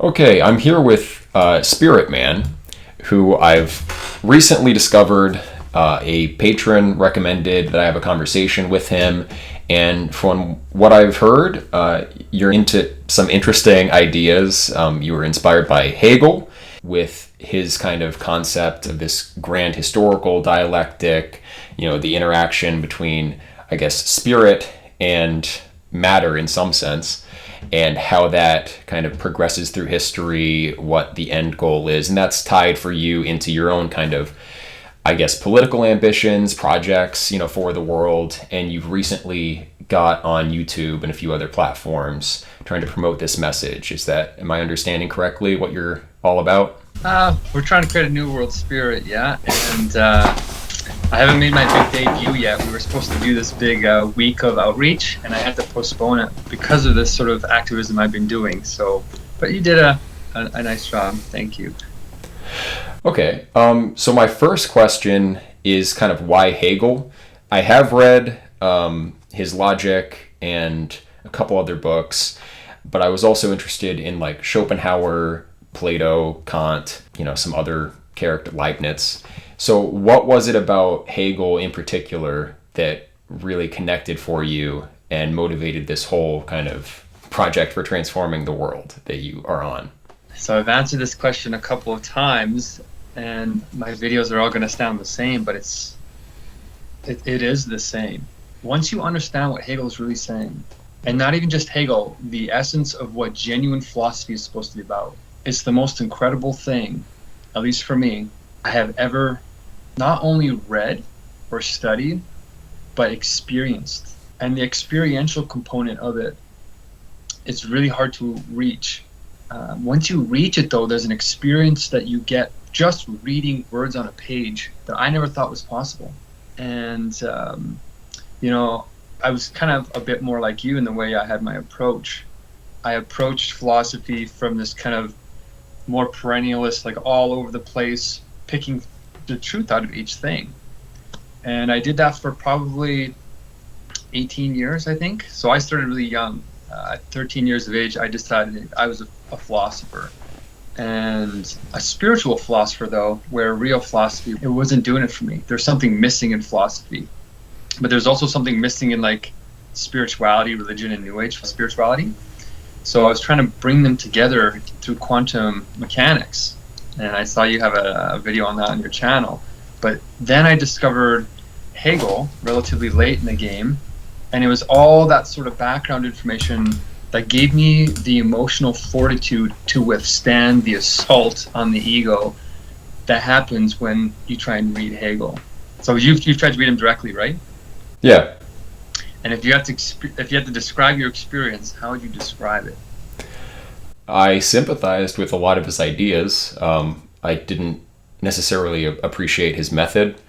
Okay, I'm here with Spiritman, who I've recently discovered. A patron recommended that I have a conversation with him, and from what I've heard, you're into some interesting ideas. You were inspired by Hegel with his kind of concept of this grand historical dialectic, the interaction between, I guess, spirit and matter in some sense, and how that kind of progresses through history, what the end goal is. And that's tied for you into your own kind of, I guess, political ambitions, projects, for the world. And you've recently got on YouTube and a few other platforms trying to promote this message. Am I understanding correctly what you're all about? We're trying to create a new world spirit, yeah. And I haven't made my big debut yet. We were supposed to do this big week of outreach, and I had to postpone it because of this sort of activism I've been doing. So, but you did a nice job. Thank you. Okay. So my first question is kind of why Hegel? I have read his Logic and a couple other books, but I was also interested in like Schopenhauer, Plato, Kant, some other character, Leibniz. So what was it about Hegel in particular that really connected for you and motivated this whole kind of project for transforming the world that you are on? So I've answered this question a couple of times, and my videos are all going to sound the same, but it is the same. Once you understand what Hegel is really saying, and not even just Hegel, the essence of what genuine philosophy is supposed to be about, it's the most incredible thing, at least for me, I have ever not only read or studied, but experienced. And the experiential component of it, it's really hard to reach. Once you reach it, though, there's an experience that you get just reading words on a page that I never thought was possible. And, I was kind of a bit more like you in the way I had my approach. I approached philosophy from this kind of more perennialist, like all over the place, picking the truth out of each thing. And I did that for probably 18 years, I think. So I started really young. At 13 years of age, I decided I was a philosopher. And a spiritual philosopher, though, where real philosophy, it wasn't doing it for me. There's something missing in philosophy. But there's also something missing in like spirituality, religion, and New Age spirituality. So I was trying to bring them together through quantum mechanics. And I saw you have a video on that on your channel. But then I discovered Hegel relatively late in the game. And it was all that sort of background information that gave me the emotional fortitude to withstand the assault on the ego that happens when you try and read Hegel. So you've tried to read him directly, right? Yeah. And if you had to describe your experience, how would you describe it? I sympathized with a lot of his ideas. I didn't necessarily appreciate his method.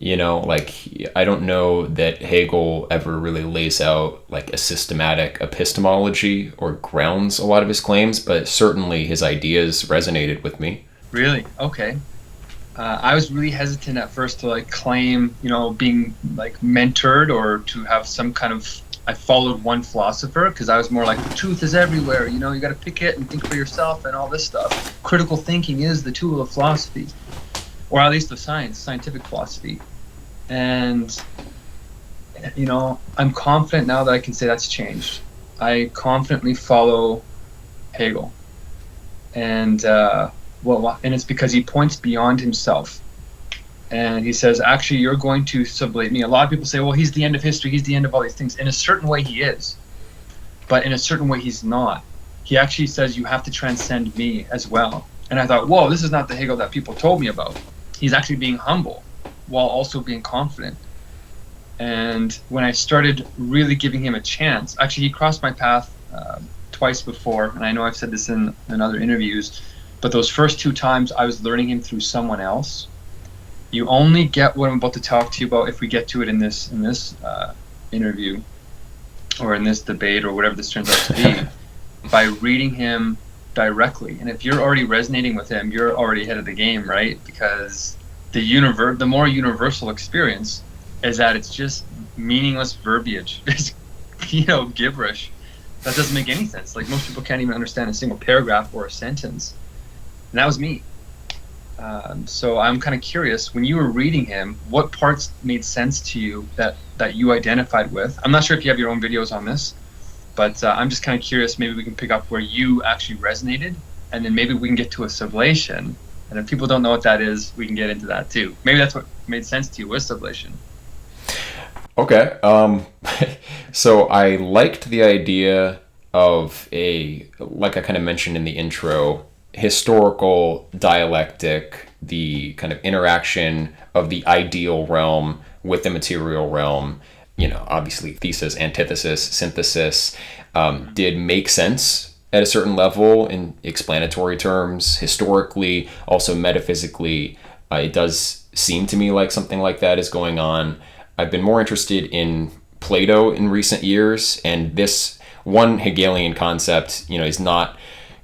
I don't know that Hegel ever really lays out like a systematic epistemology or grounds a lot of his claims, but certainly his ideas resonated with me. Really? Okay. I was really hesitant at first to like claim, being like mentored or to have some kind of, I followed one philosopher because I was more like the truth is everywhere, you got to pick it and think for yourself and all this stuff. Critical thinking is the tool of philosophy, or at least of scientific philosophy. And, I'm confident now that I can say that's changed. I confidently follow Hegel. And, and it's because he points beyond himself. And he says, actually, you're going to sublate me. A lot of people say, well, he's the end of history. He's the end of all these things. In a certain way, he is. But in a certain way, he's not. He actually says, you have to transcend me as well. And I thought, whoa, this is not the Hegel that people told me about. He's actually being humble while also being confident. And when I started really giving him a chance, actually, he crossed my path twice before. And I know I've said this in other interviews. But those first two times, I was learning him through someone else. You only get what I'm about to talk to you about if we get to it in this interview or in this debate or whatever this turns out to be by reading him directly. And if you're already resonating with him, you're already ahead of the game, right? Because the more universal experience is that it's just meaningless verbiage. It's gibberish. That doesn't make any sense. Like, most people can't even understand a single paragraph or a sentence. And that was me. So I'm kind of curious, when you were reading him, what parts made sense to you that you identified with? I'm not sure if you have your own videos on this, but I'm just kind of curious. Maybe we can pick up where you actually resonated, and then maybe we can get to a sublation. And if people don't know what that is, we can get into that too. Maybe that's what made sense to you, was sublation. Okay. So I liked the idea of like I kind of mentioned in the intro, historical dialectic, the kind of interaction of the ideal realm with the material realm. Obviously thesis, antithesis, synthesis, did make sense at a certain level in explanatory terms. Historically, also metaphysically, it does seem to me like something like that is going on. I've been more interested in Plato in recent years, and this one Hegelian concept, is not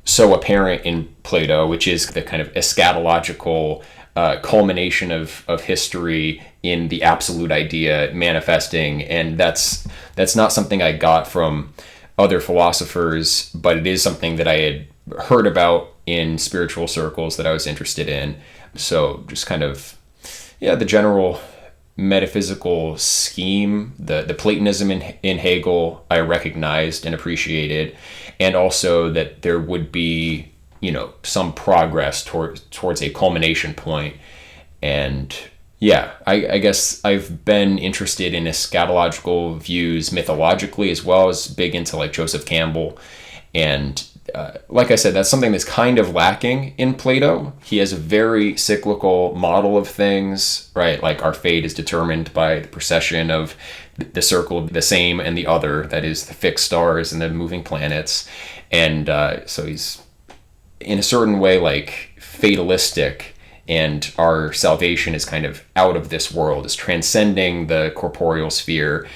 so apparent in Plato, which is the kind of eschatological culmination of history in the absolute idea manifesting. And that's not something I got from other philosophers, but it is something that I had heard about in spiritual circles that I was interested in. So just kind of, the general metaphysical scheme, the Platonism in Hegel, I recognized and appreciated, and also that there would be, some progress towards a culmination point. And I guess I've been interested in eschatological views mythologically, as well as big into like Joseph Campbell. And like I said, that's something that's kind of lacking in Plato. He has a very cyclical model of things, right? Like our fate is determined by the precession of the circle of the same and the other, that is the fixed stars and the moving planets. And so he's in a certain way like fatalistic, and our salvation is kind of out of this world, is transcending the corporeal sphere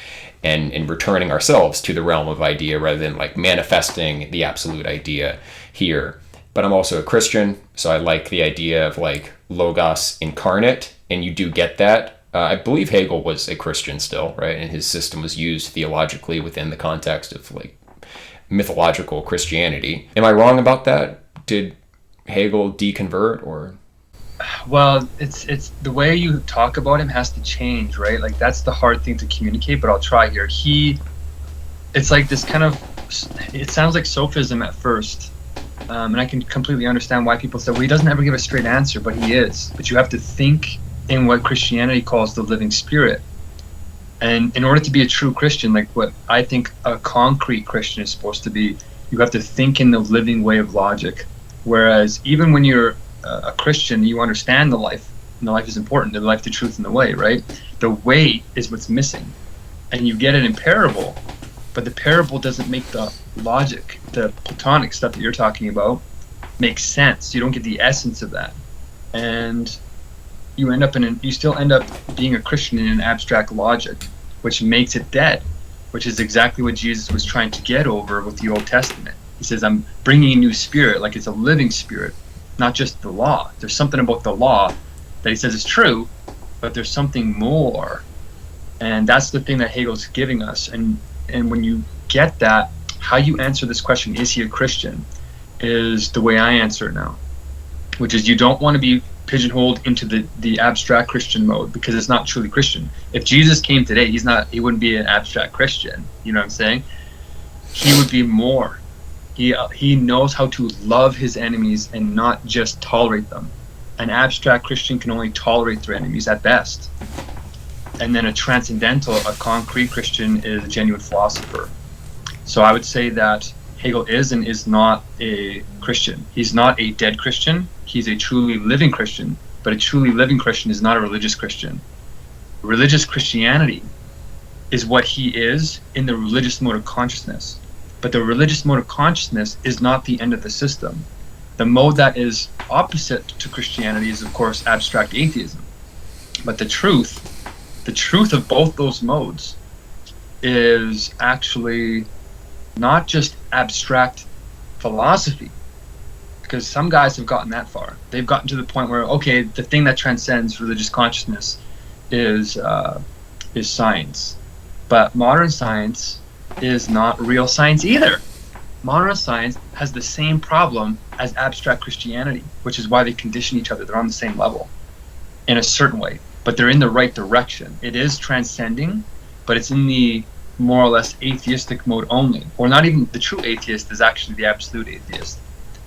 and returning ourselves to the realm of idea rather than like manifesting the absolute idea here. But I'm also a Christian, so I like the idea of like logos incarnate, and you do get that. I believe Hegel was a Christian still, right? And his system was used theologically within the context of like mythological Christianity. Am I wrong about that? Did Hegel deconvert, or? Well, it's the way you talk about him has to change, right? Like, that's the hard thing to communicate, but I'll try here. It's like this kind of, it sounds like sophism at first, and I can completely understand why people say, well, he doesn't ever give a straight answer, but he is. But you have to think in what Christianity calls the living spirit. And in order to be a true Christian, like what I think a concrete Christian is supposed to be, you have to think in the living way of logic. Whereas even when you're a Christian, you understand the life, and the life is important, the life, the truth, and the way, right? The way is what's missing, and you get it in parable, but the parable doesn't make the logic, the Platonic stuff that you're talking about, make sense. You don't get the essence of that, and you still end up being a Christian in an abstract logic, which makes it dead, which is exactly what Jesus was trying to get over with the Old Testament. He says, I'm bringing a new spirit, like it's a living spirit, not just the law. There's something about the law that he says is true, but there's something more. And that's the thing that Hegel's giving us. And when you get that, how you answer this question, is he a Christian, is the way I answer it now, which is you don't want to be pigeonholed into the abstract Christian mode, because it's not truly Christian. If Jesus came today, he wouldn't be an abstract Christian. You know what I'm saying? He would be more. He knows how to love his enemies and not just tolerate them. An abstract Christian can only tolerate their enemies at best. And then a transcendental, a concrete Christian is a genuine philosopher. So I would say that Hegel is and is not a Christian. He's not a dead Christian. He's a truly living Christian. But a truly living Christian is not a religious Christian. Religious Christianity is what he is in the religious mode of consciousness. But the religious mode of consciousness is not the end of the system. The mode that is opposite to Christianity is, of course, abstract atheism. But the truth of both those modes is actually not just abstract philosophy, because some guys have gotten that far. They've gotten to the point where, okay, the thing that transcends religious consciousness is science. But modern science is not real science either. modern science has the same problem as abstract Christianity, which is why they condition each other. They're on the same level in a certain way, but they're in the right direction. It is transcending, but it's in the more or less atheistic mode only. Or not even the true atheist is actually the absolute atheist.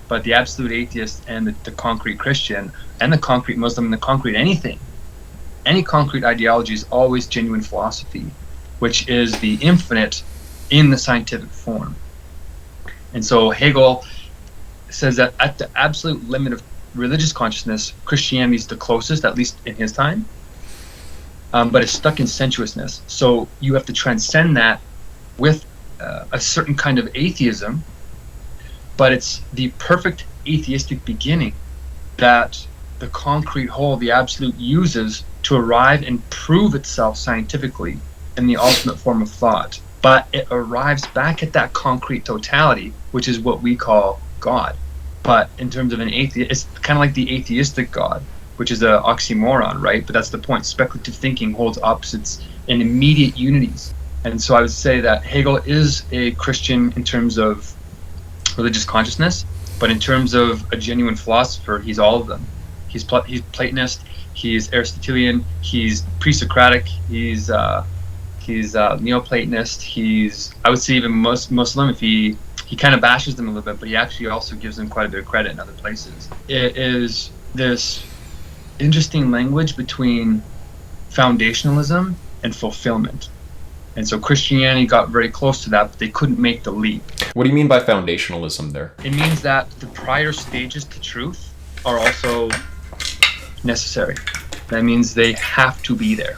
But the absolute atheist and the concrete Christian and the concrete Muslim and the concrete anything, any concrete ideology is always genuine philosophy, which is the infinite in the scientific form. And so Hegel says that at the absolute limit of religious consciousness, Christianity is the closest, at least in his time, but it's stuck in sensuousness. So you have to transcend that with a certain kind of atheism, but it's the perfect atheistic beginning that the concrete whole, the absolute, uses to arrive and prove itself scientifically in the ultimate form of thought. But it arrives back at that concrete totality, which is what we call God. But in terms of an atheist, it's kind of like the atheistic God, which is an oxymoron, right? But that's the point. Speculative thinking holds opposites in immediate unities. And so I would say that Hegel is a Christian in terms of religious consciousness, but in terms of a genuine philosopher, he's all of them. He's Platonist, he's Aristotelian, he's pre-Socratic, he's Neoplatonist, he's, I would say, even Muslim. If he kind of bashes them a little bit, but he actually also gives them quite a bit of credit in other places. It is this interesting language between foundationalism and fulfillment. And so Christianity got very close to that, but they couldn't make the leap. What do you mean by foundationalism there? It means that the prior stages to truth are also necessary. That means they have to be there.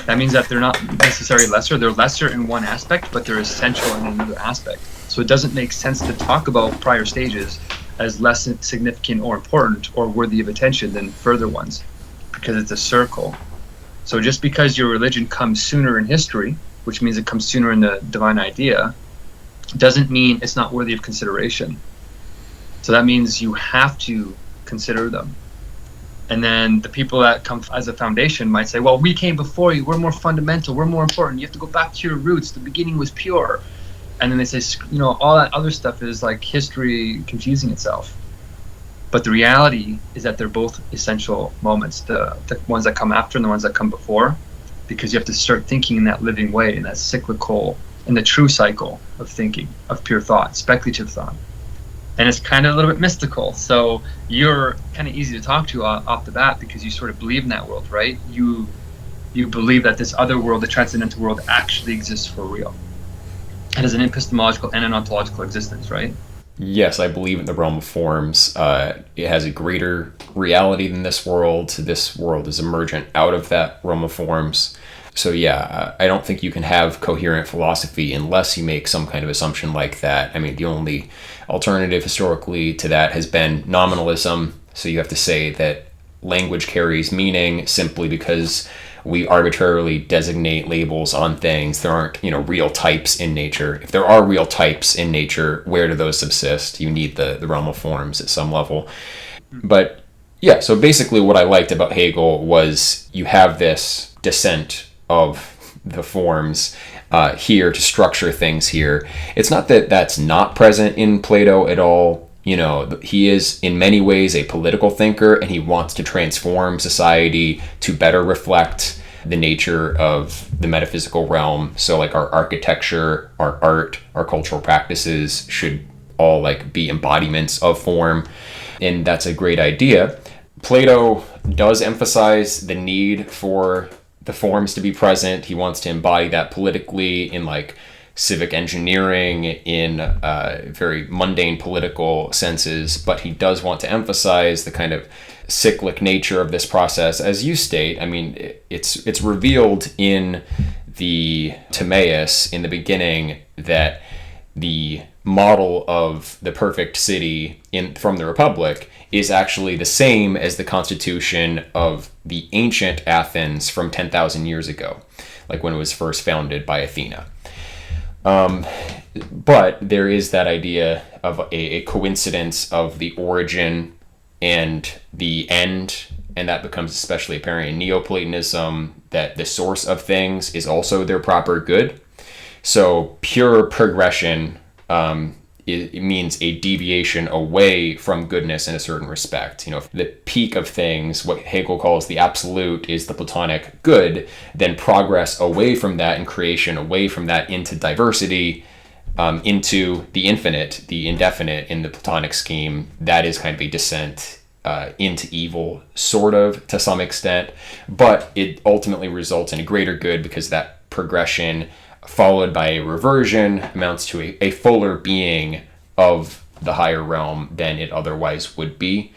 That means that they're not necessarily lesser. They're lesser in one aspect, but they're essential in another aspect. So it doesn't make sense to talk about prior stages as less significant or important or worthy of attention than further ones, because it's a circle. So just because your religion comes sooner in history, which means it comes sooner in the divine idea, doesn't mean it's not worthy of consideration. So that means you have to consider them. And then the people that come as a foundation might say, well, we came before you, we're more fundamental, we're more important, you have to go back to your roots, the beginning was pure. And then they say, all that other stuff is like history confusing itself. But the reality is that they're both essential moments, the ones that come after and the ones that come before, because you have to start thinking in that living way, in that cyclical, in the true cycle of thinking, of pure thought, speculative thought. And it's kind of a little bit mystical. So you're kind of easy to talk to off the bat because you sort of believe in that world, right? You believe that this other world, the transcendental world, actually exists for real. It has an epistemological and an ontological existence, right? Yes, I believe in the realm of forms. It has a greater reality than this world. This world is emergent out of that realm of forms. So yeah, I don't think you can have coherent philosophy unless you make some kind of assumption like that. I mean, the only alternative historically to that has been nominalism. So you have to say that language carries meaning simply because we arbitrarily designate labels on things. There aren't, real types in nature. If there are real types in nature, where do those subsist? You need the realm of forms at some level. But yeah, so basically what I liked about Hegel was you have this descent of the forms here to structure things here. It's not that that's not present in Plato at all. He is in many ways a political thinker, and he wants to transform society to better reflect the nature of the metaphysical realm. So like our architecture, our art, our cultural practices should all like be embodiments of form. And that's a great idea. Plato does emphasize the need for the forms to be present. He wants to embody that politically in like civic engineering, in very mundane political senses, but he does want to emphasize the kind of cyclic nature of this process. As you state, I mean, it's revealed in the Timaeus in the beginning that the model of the perfect city from the Republic is actually the same as the constitution of the ancient Athens from 10,000 years ago, like when it was first founded by Athena. But there is that idea of a coincidence of the origin and the end, and that becomes especially apparent in Neoplatonism, that the source of things is also their proper good. So pure progression it means a deviation away from goodness in a certain respect. The peak of things, what Hegel calls the absolute, is the Platonic good. Then progress away from that and creation away from that into diversity, into the infinite, the indefinite in the Platonic scheme, that is kind of a descent into evil, sort of, to some extent. But it ultimately results in a greater good, because that progression followed by a reversion amounts to a fuller being of the higher realm than it otherwise would be.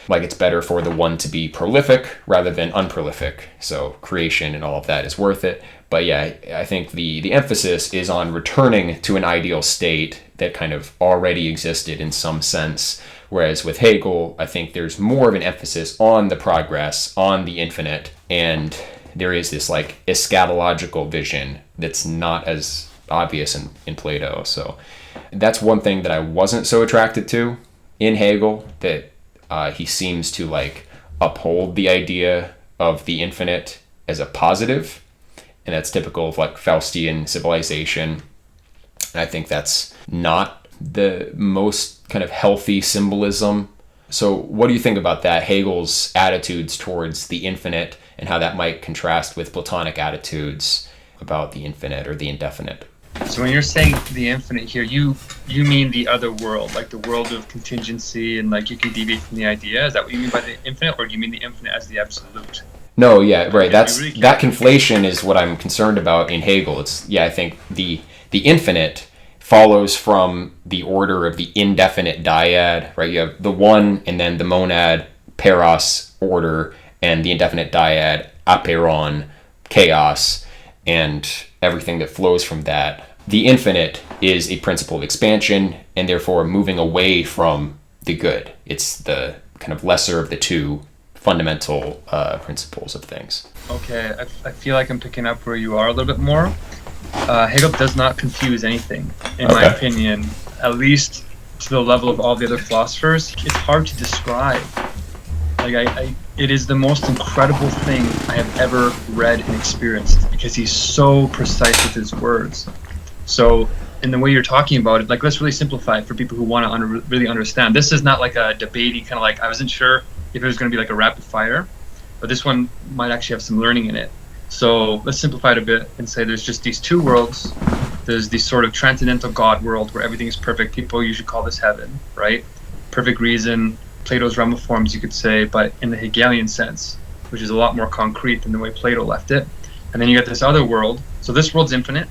Like, it's better for the one to be prolific rather than unprolific. So creation and all of that is worth it. But yeah, I think the emphasis is on returning to an ideal state that kind of already existed in some sense. Whereas with Hegel, I think there's more of an emphasis on the progress, on the infinite, and there is this like eschatological vision that's not as obvious in Plato. So that's one thing that I wasn't so attracted to in Hegel, that he seems to like uphold the idea of the infinite as a positive, and that's typical of like Faustian civilization. And I think that's not the most kind of healthy symbolism. So what do you think about that, Hegel's attitudes towards the infinite, and how that might contrast with Platonic attitudes about the infinite or the indefinite? So when you're saying the infinite here, you mean the other world, like the world of contingency, and like you can deviate from the idea? Is that what you mean by the infinite, or do you mean the infinite as the absolute? No, yeah, right. That conflation is what I'm concerned about in Hegel. I think the infinite follows from the order of the indefinite dyad, right? You have the one, and then the monad, peros, order, and the indefinite dyad, apeiron, chaos, and everything that flows from that. The infinite is a principle of expansion, and therefore moving away from the good. It's the kind of lesser of the two fundamental principles of things. Okay, I feel like I'm picking up where you are a little bit more. Hegel does not confuse anything, in my opinion, at least to the level of all the other philosophers. It's hard to describe. Like it is the most incredible thing I have ever read and experienced, because he's so precise with his words. So in the way you're talking about it, like, let's really simplify it for people who want to really understand. This is not like a debatey kind of, like, I wasn't sure if it was going to be like a rapid fire, but this one might actually have some learning in it. So let's simplify it a bit and say there's just these two worlds. There's the sort of transcendental God world where everything is perfect. People usually call this heaven, right? Perfect reason, Plato's realm of forms, you could say, but in the Hegelian sense, which is a lot more concrete than the way Plato left it. And then you get this other world. So this world's infinite,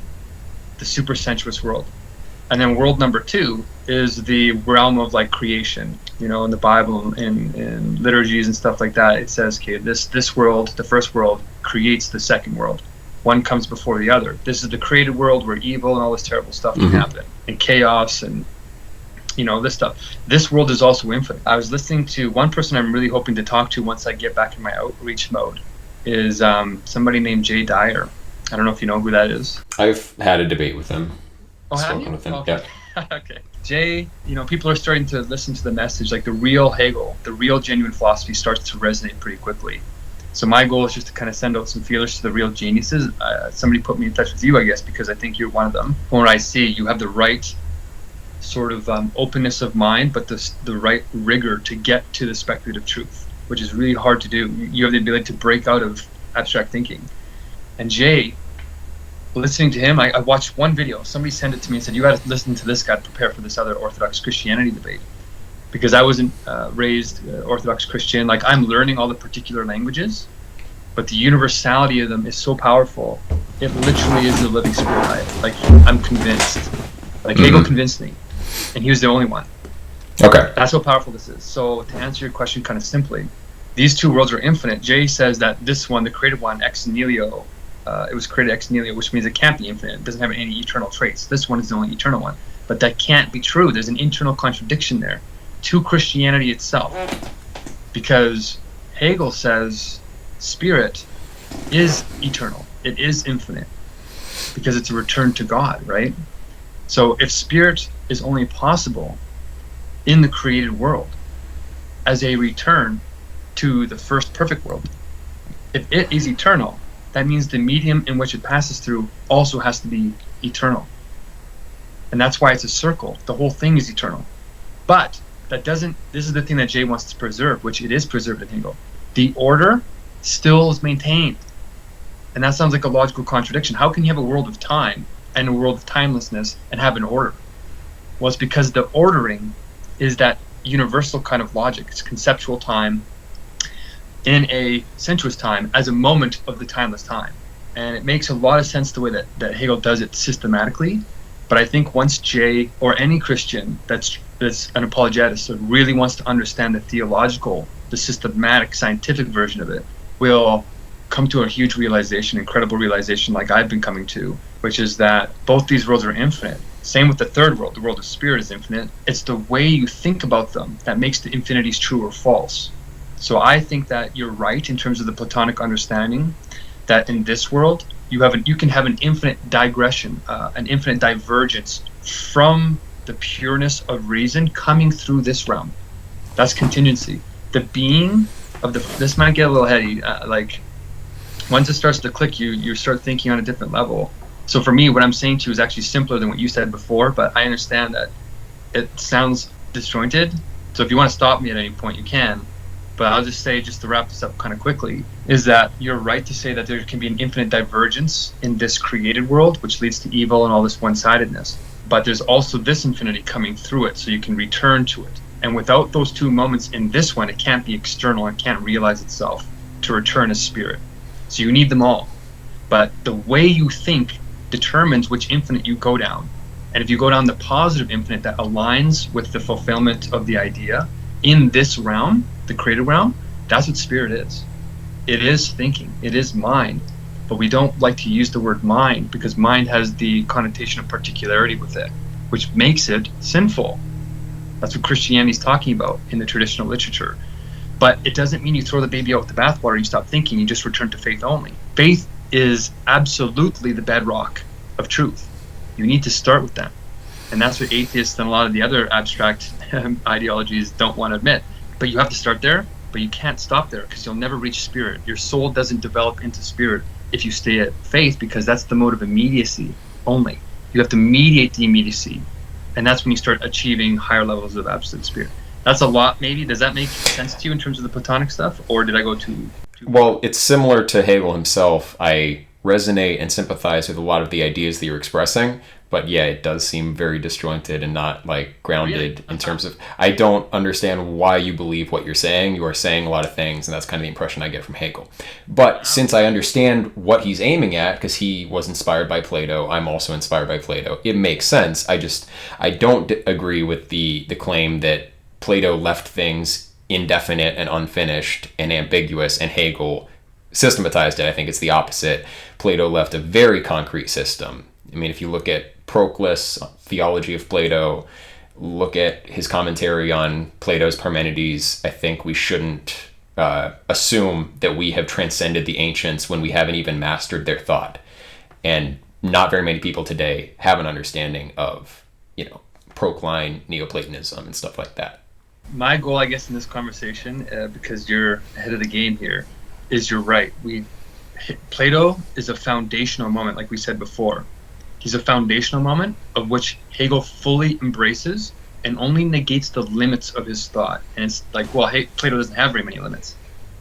the super sensuous world. And then world number two is the realm of like creation. You know, in the Bible, in liturgies and stuff like that, it says, okay, this world, the first world, creates the second world. One comes before the other. This is the created world where evil and all this terrible stuff can happen, and chaos and, you know, this stuff. This world is also infinite. I was listening to one person I'm really hoping to talk to once I get back in my outreach mode, is somebody named Jay Dyer. I don't know if you know who that is. I've had a debate with him. Oh, have you? With him. Okay. Yeah. Okay. Jay, you know, people are starting to listen to the message, like the real Hegel, the real genuine philosophy starts to resonate pretty quickly. So my goal is just to kind of send out some feelers to the real geniuses. Somebody put me in touch with you, I guess, because I think you're one of them. From what I see, you have the right sort of openness of mind, but the right rigor to get to the speculative truth, which is really hard to do. You have the ability to break out of abstract thinking. And Jay, listening to him, I watched one video. Somebody sent it to me and said, you got to listen to this guy to prepare for this other Orthodox Christianity debate. Because I wasn't raised Orthodox Christian. Like, I'm learning all the particular languages, but the universality of them is so powerful. It literally is the living spirit. Like, I'm convinced. Like, Hegel convinced me, and he was the only one. Okay. That's how powerful this is. So to answer your question kind of simply, these two worlds are infinite. Jay says that this one, the created one, ex nihilo, it was created ex nihilo, which means it can't be infinite. It doesn't have any eternal traits. This one is the only eternal one. But that can't be true. There's an internal contradiction there to Christianity itself. Because Hegel says spirit is eternal. It is infinite. Because it's a return to God, right? So if spirit is only possible in the created world as a return to the first perfect world, if it is eternal, that means the medium in which it passes through also has to be eternal. And that's why it's a circle. The whole thing is eternal. But that doesn't, this is the thing that Jay wants to preserve, which it is preserved in Hegel. The order still is maintained. And that sounds like a logical contradiction. How can you have a world of time and a world of timelessness and have an order? Well, it's because the ordering is that universal kind of logic. It's conceptual time in a sensuous time as a moment of the timeless time. And it makes a lot of sense the way that Hegel does it systematically. But I think once Jay, or any Christian that's an apologetist, that really wants to understand the theological, the systematic, scientific version of it, will come to a huge realization, incredible realization like I've been coming to, which is that both these worlds are infinite. Same with the third world. The world of spirit is infinite. It's the way you think about them that makes the infinities true or false. So I think that you're right in terms of the Platonic understanding that in this world you can have an infinite digression, an infinite divergence from the pureness of reason coming through this realm. That's contingency. The being of this might get a little heady. Like once it starts to click, you start thinking on a different level. So for me, what I'm saying to you is actually simpler than what you said before, but I understand that it sounds disjointed. So if you want to stop me at any point, you can. But I'll just say, just to wrap this up kind of quickly, is that you're right to say that there can be an infinite divergence in this created world, which leads to evil and all this one-sidedness. But there's also this infinity coming through it, so you can return to it. And without those two moments in this one, it can't be external, it can't realize itself to return as spirit. So you need them all. But the way you think determines which infinite you go down. And if you go down the positive infinite that aligns with the fulfillment of the idea in this realm, the created realm, that's what spirit is. It is thinking, it is mind. But we don't like to use the word mind because mind has the connotation of particularity with it, which makes it sinful. That's what Christianity is talking about in the traditional literature. But it doesn't mean you throw the baby out with the bathwater, you stop thinking, you just return to faith only. Faith is absolutely the bedrock of truth. You need to start with that. And that's what atheists and a lot of the other abstract ideologies don't want to admit. But you have to start there, but you can't stop there because you'll never reach spirit. Your soul doesn't develop into spirit if you stay at faith, because that's the mode of immediacy only. You have to mediate the immediacy. And that's when you start achieving higher levels of absolute spirit. That's a lot, maybe. Does that make sense to you in terms of the Platonic stuff? Or did I go too Well, it's similar to Hegel himself. I resonate and sympathize with a lot of the ideas that you're expressing, but yeah, it does seem very disjointed and not like grounded Really? in terms of, I don't understand why you believe what you're saying. You are saying a lot of things, and that's kind of the impression I get from Hegel. But since I understand what he's aiming at, because he was inspired by Plato, I'm also inspired by Plato, it makes sense. I don't agree with the claim that Plato left things indefinite and unfinished and ambiguous, and Hegel systematized it. I think it's the opposite. Plato left a very concrete system. I mean, if you look at Proclus, Theology of Plato, look at his commentary on Plato's Parmenides, I think we shouldn't assume that we have transcended the ancients when we haven't even mastered their thought. And not very many people today have an understanding of, Procline Neoplatonism and stuff like that. My goal, I guess, in this conversation, because you're ahead of the game here, is you're right. Plato is a foundational moment, like we said before. He's a foundational moment of which Hegel fully embraces and only negates the limits of his thought. And it's like, well, Plato doesn't have very many limits.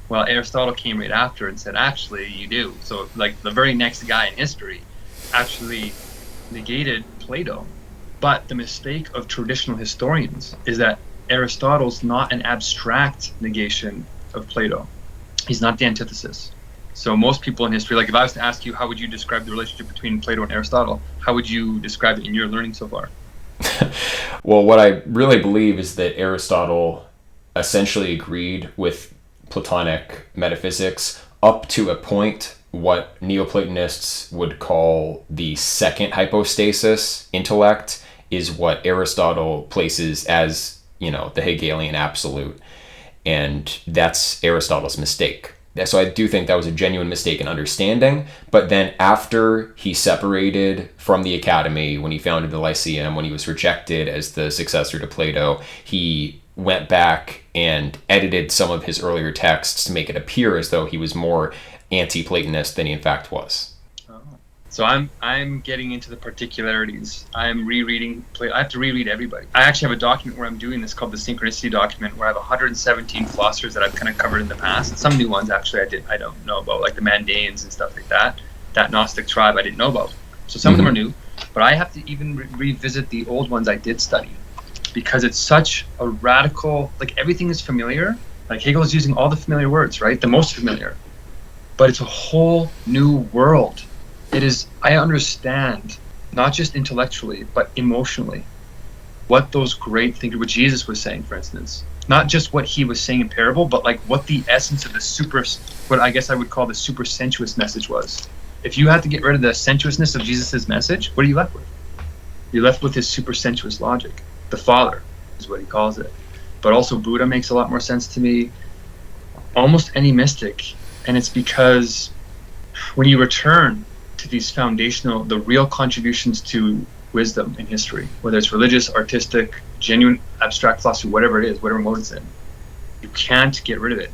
Well, Aristotle came right after and said, actually, you do. So, like, the very next guy in history actually negated Plato. But the mistake of traditional historians is that Aristotle's not an abstract negation of Plato. He's not the antithesis. So most people in history, like if I was to ask you, how would you describe the relationship between Plato and Aristotle? How would you describe it in your learning so far? Well, what I really believe is that Aristotle essentially agreed with Platonic metaphysics up to a point. What Neoplatonists would call the second hypostasis, intellect, is what Aristotle places as, the Hegelian absolute. And that's Aristotle's mistake. So I do think that was a genuine mistake in understanding. But then after he separated from the academy, when he founded the Lyceum, when he was rejected as the successor to Plato, he went back and edited some of his earlier texts to make it appear as though he was more anti-Platonist than he in fact was. Oh. So I'm getting into the particularities. I'm rereading Plato. I have to reread everybody. I actually have a document where I'm doing this called the synchronicity document, where I have 117 philosophers that I've kind of covered in the past. Some new ones actually I don't know about, like the Mandaeans and stuff like that. That Gnostic tribe I didn't know about. So some of them are new, but I have to even revisit the old ones I did study, because it's such a radical, like everything is familiar. Like Hegel is using all the familiar words, right? The most familiar. But it's a whole new world. It is, I understand, not just intellectually, but emotionally, what those great thinkers, what Jesus was saying, for instance. Not just what he was saying in parable, but like what the essence of what I guess I would call the super sensuous message was. If you had to get rid of the sensuousness of Jesus' message, what are you left with? You're left with his super sensuous logic. The Father is what he calls it. But also Buddha makes a lot more sense to me. Almost any mystic. And it's because when you return to these foundational, the real contributions to wisdom in history, whether it's religious, artistic, genuine, abstract philosophy, whatever it is, whatever mode it's in, you can't get rid of it.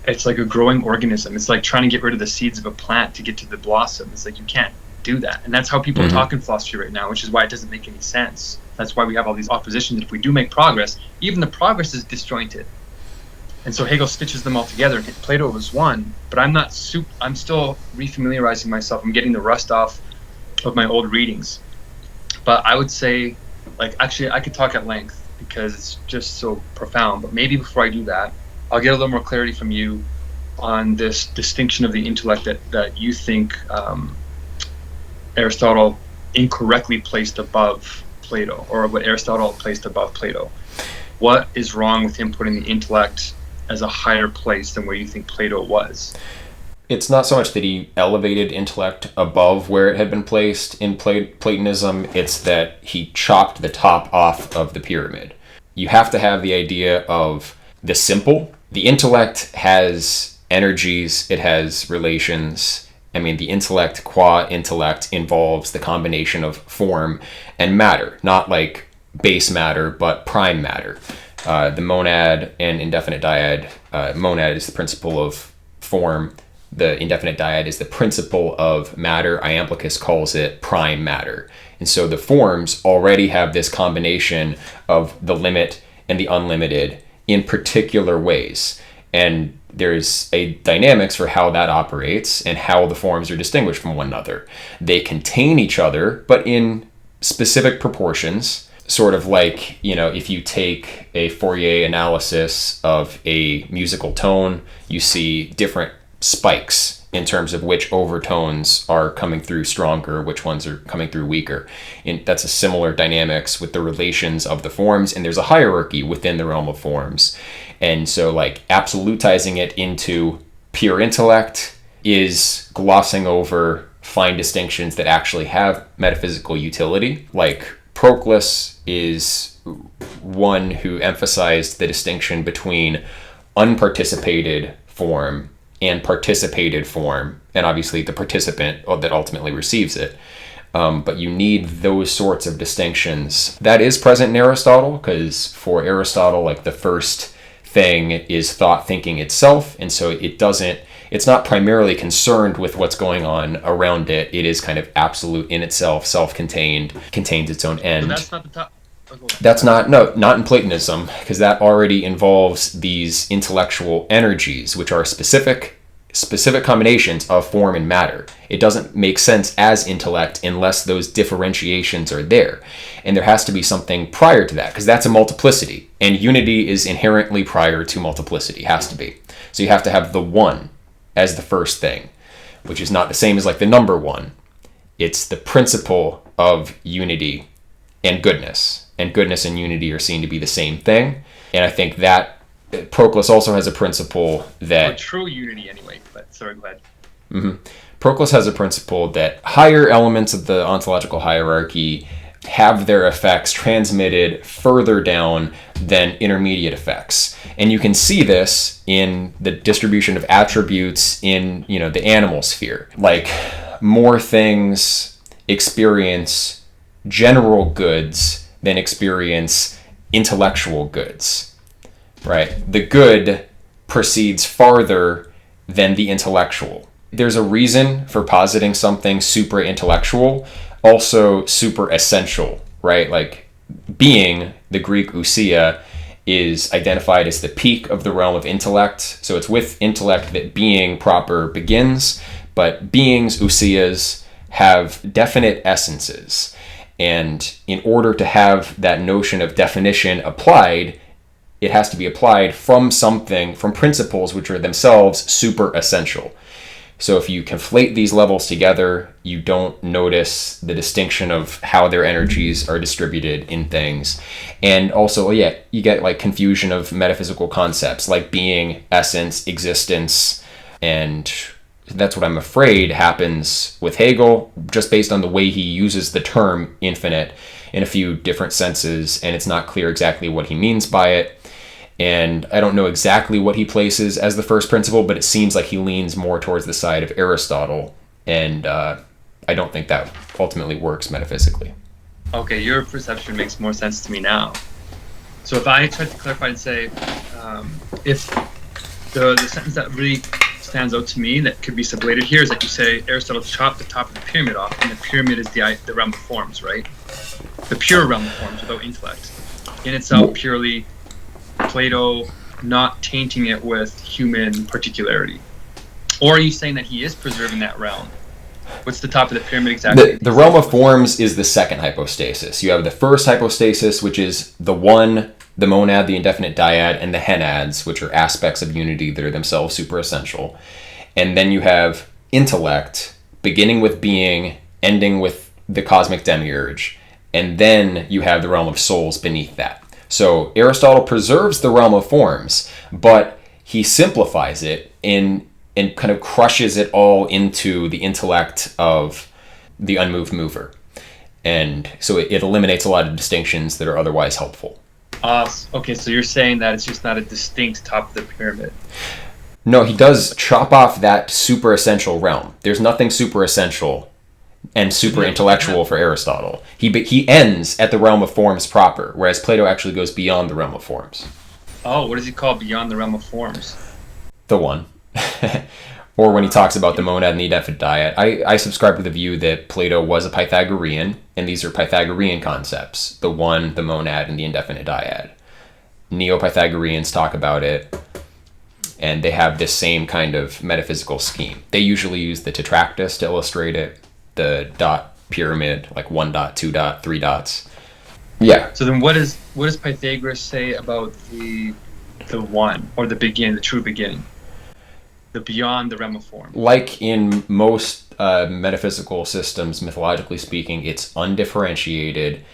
It's like a growing organism. It's like trying to get rid of the seeds of a plant to get to the blossom. It's like you can't do that. And that's how people talk in philosophy right now, which is why it doesn't make any sense. That's why we have all these oppositions. If we do make progress, even the progress is disjointed. And so Hegel stitches them all together. Plato was one, but I'm still refamiliarizing myself. I'm getting the rust off of my old readings. But I would say, like, actually, I could talk at length because it's just so profound. But maybe before I do that, I'll get a little more clarity from you on this distinction of the intellect that you think Aristotle incorrectly placed above Plato, or what Aristotle placed above Plato. What is wrong with him putting the intellect as a higher place than where you think Plato was? It's not so much that he elevated intellect above where it had been placed in Platonism, it's that he chopped the top off of the pyramid. You have to have the idea of the simple. The intellect has energies, it has relations. I mean, the intellect qua intellect involves the combination of form and matter, not like base matter, but prime matter. The monad and indefinite dyad. Monad is the principle of form. The indefinite dyad is the principle of matter. Iamblichus calls it prime matter. And so the forms already have this combination of the limit and the unlimited in particular ways. And there's a dynamics for how that operates and how the forms are distinguished from one another. They contain each other, but in specific proportions. Sort of like, if you take a Fourier analysis of a musical tone, you see different spikes in terms of which overtones are coming through stronger, which ones are coming through weaker. And that's a similar dynamics with the relations of the forms, and there's a hierarchy within the realm of forms. And so like absolutizing it into pure intellect is glossing over fine distinctions that actually have metaphysical utility. Like Proclus is one who emphasized the distinction between unparticipated form and participated form, and obviously the participant that ultimately receives it. But you need those sorts of distinctions. That is present in Aristotle, because for Aristotle, like the first thing is thought thinking itself, and so it's not primarily concerned with what's going on around it. It is kind of absolute in itself, self-contained, contains its own end. So that's not the top. That's not in Platonism, because that already involves these intellectual energies, which are specific combinations of form and matter. It doesn't make sense as intellect unless those differentiations are there. And there has to be something prior to that, because that's a multiplicity. And unity is inherently prior to multiplicity, has to be. So you have to have the one as the first thing, which is not the same as like the number one. It's the principle of unity and goodness. And goodness and unity are seen to be the same thing. And I think that Proclus also has a principle that... Or true unity anyway, but sorry, go ahead. Mm-hmm. Proclus has a principle that higher elements of the ontological hierarchy have their effects transmitted further down than intermediate effects. And you can see this in the distribution of attributes in, the animal sphere. Like, more things experience general goods than experience intellectual goods, right? The good proceeds farther than the intellectual. there's a reason for positing something super intellectual, also super essential, right? Like being, the Greek ousia, is identified as the peak of the realm of intellect. So it's with intellect that being proper begins, but beings, ousias, have definite essences. And in order to have that notion of definition applied, it has to be applied from something, from principles which are themselves super essential. So if you conflate these levels together, you don't notice the distinction of how their energies are distributed in things. And also, you get like confusion of metaphysical concepts like being, essence, existence, and that's what I'm afraid happens with Hegel, just based on the way he uses the term infinite in a few different senses, and it's not clear exactly what he means by it. And I don't know exactly what he places as the first principle, but it seems like he leans more towards the side of Aristotle, and I don't think that ultimately works metaphysically. Okay, your perception makes more sense to me now. So if I tried to clarify and say, if the sentence that really stands out to me that could be sublated here is that you say Aristotle chopped the top of the pyramid off, and the pyramid is the realm of forms, right? The pure realm of forms without intellect. In itself, purely Plato not tainting it with human particularity. Or are you saying that he is preserving that realm? What's the top of the pyramid exactly? The realm of forms is the second hypostasis. You have the first hypostasis, which is the one, the monad, the indefinite dyad, and the henads, which are aspects of unity that are themselves super essential. And then you have intellect, beginning with being, ending with the cosmic demiurge. And then you have the realm of souls beneath that. So Aristotle preserves the realm of forms, but he simplifies it and kind of crushes it all into the intellect of the unmoved mover. And so it eliminates a lot of distinctions that are otherwise helpful. Okay, so you're saying that it's just not a distinct top of the pyramid. No, he does chop off that super essential realm. There's nothing super essential and super intellectual for Aristotle. He ends at the realm of forms proper, whereas Plato actually goes beyond the realm of forms. Oh, what does he call beyond the realm of forms? The one. Or when he talks about the monad and the indefinite dyad. I subscribe to the view that Plato was a Pythagorean, and these are Pythagorean concepts. The one, the monad, and the indefinite dyad. Neo-Pythagoreans talk about it, and they have this same kind of metaphysical scheme. They usually use the tetractys to illustrate it, the dot pyramid, like 1 dot, 2 dot, 3 dots. Yeah. So then what does Pythagoras say about the one, or the beginning, the true beginning? The beyond the realm of form. Like in most metaphysical systems, mythologically speaking, it's undifferentiated,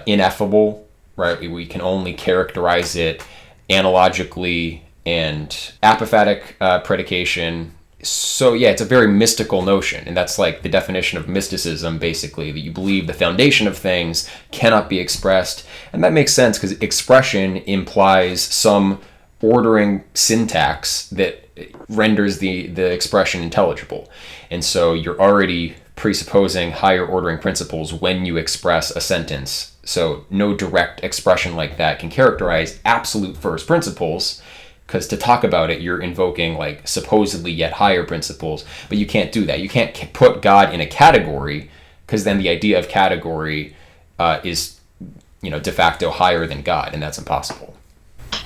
ineffable, right? We can only characterize it analogically and apophatic predication. So yeah, it's a very mystical notion, and that's like the definition of mysticism, basically, that you believe the foundation of things cannot be expressed. And that makes sense because expression implies some ordering syntax that renders the expression intelligible. And so you're already presupposing higher ordering principles when you express a sentence. So no direct expression like that can characterize absolute first principles, because to talk about it, you're invoking like supposedly yet higher principles, but you can't do that. You can't put God in a category, because then the idea of category is, de facto higher than God, and that's impossible.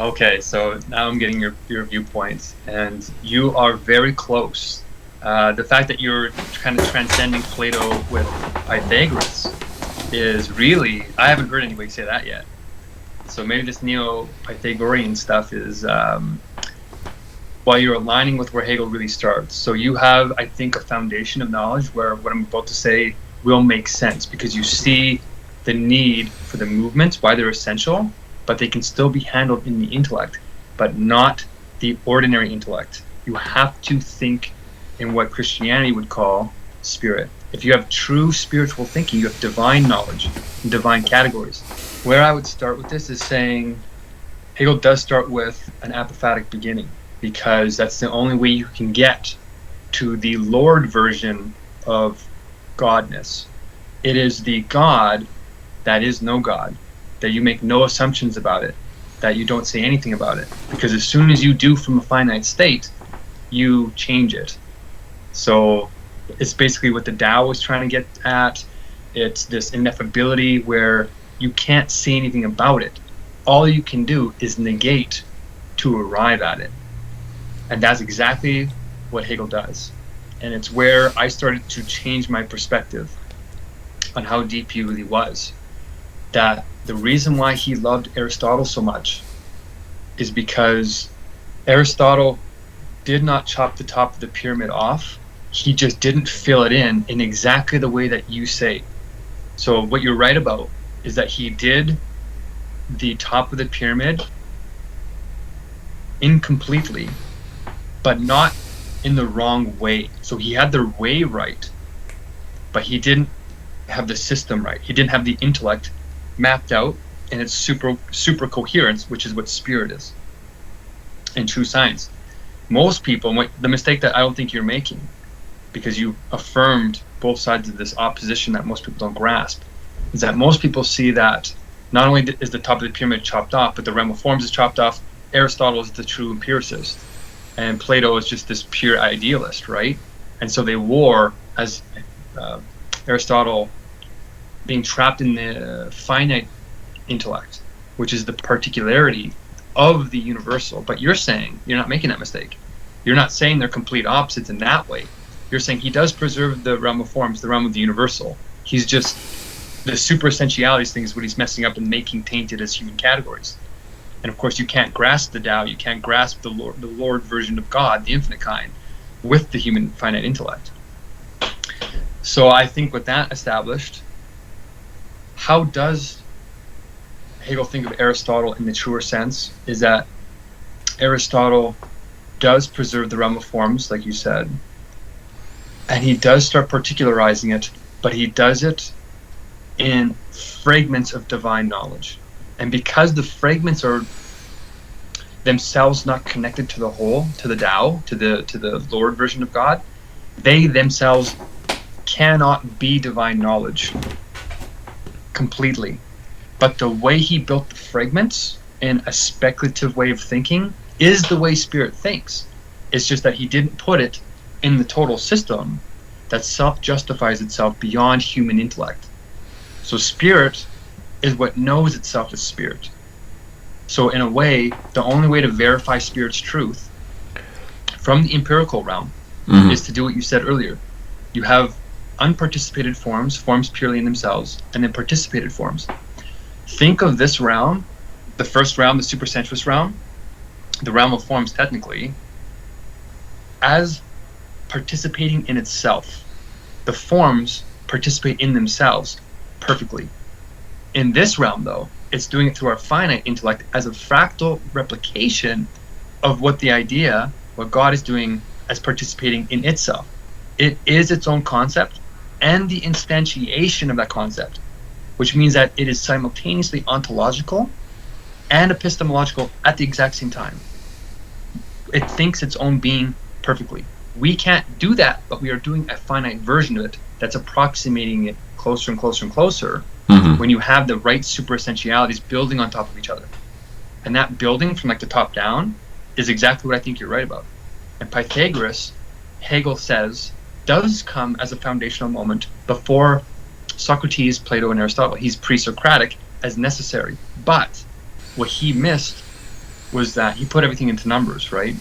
Okay, so now I'm getting your viewpoints, and you are very close. The fact that you're kind of transcending Plato with Pythagoras is really, I haven't heard anybody say that yet. So maybe this Neo-Pythagorean stuff is, while you're aligning with where Hegel really starts. So you have, I think, a foundation of knowledge where what I'm about to say will make sense, because you see the need for the movements, why they're essential, but they can still be handled in the intellect, but not the ordinary intellect. You have to think in what Christianity would call spirit. If you have true spiritual thinking, you have divine knowledge and divine categories. Where I would start with this is saying Hegel does start with an apophatic beginning, because that's the only way you can get to the Lord version of godness. It is the God that is no God, that you make no assumptions about it, that you don't say anything about it. Because as soon as you do from a finite state, you change it. So it's basically what the Tao was trying to get at. It's this ineffability where you can't say anything about it. All you can do is negate to arrive at it. And that's exactly what Hegel does. And it's where I started to change my perspective on how deep he really was. That the reason why he loved Aristotle so much is because Aristotle did not chop the top of the pyramid off. He just didn't fill it in exactly the way that you say. So what you're right about is that he did the top of the pyramid incompletely, but not in the wrong way. So he had the way right, but he didn't have the system right. He didn't have the intellect mapped out in its super coherence, which is what spirit is in true science. Most people, the mistake that I don't think you're making, because you affirmed both sides of this opposition that most people don't grasp, is that most people see that not only is the top of the pyramid chopped off, but the realm of forms is chopped off. Aristotle is the true empiricist, and Plato is just this pure idealist, right? And so they war as Aristotle being trapped in the finite intellect, which is the particularity of the universal. But you're saying, you're not making that mistake. You're not saying they're complete opposites in that way. You're saying he does preserve the realm of forms, the realm of the universal. He's just, the superessentialities thing is what he's messing up and making tainted as human categories. And of course, you can't grasp the Tao, you can't grasp the Lord version of God, the infinite kind, with the human finite intellect. So I think with that established, how does Hegel think of Aristotle in the truer sense? Is that Aristotle does preserve the realm of forms, like you said, and he does start particularizing it, but he does it in fragments of divine knowledge. And because the fragments are themselves not connected to the whole, to the Tao, to the Lord version of God, they themselves cannot be divine knowledge completely. But the way he built the fragments in a speculative way of thinking is the way spirit thinks. It's just that he didn't put it in the total system that self-justifies itself beyond human intellect. So spirit is what knows itself as spirit. So in a way, the only way to verify spirit's truth from the empirical realm is to do what you said earlier. You have unparticipated forms, forms purely in themselves, and then participated forms. Think of this realm, the first realm, the supersensuous realm, the realm of forms technically, as participating in itself. The forms participate in themselves perfectly. In this realm, though, it's doing it through our finite intellect as a fractal replication of what God is doing as participating in itself. It is its own concept and the instantiation of that concept, which means that it is simultaneously ontological and epistemological at the exact same time. It thinks its own being perfectly. We can't do that, but we are doing a finite version of it that's approximating it closer and closer and closer when you have the right superessentialities building on top of each other. And that building from like the top down is exactly what I think you're right about. And Pythagoras, Hegel says, does come as a foundational moment before Socrates, Plato, and Aristotle. He's pre-Socratic as necessary. But what he missed was that he put everything into numbers, right?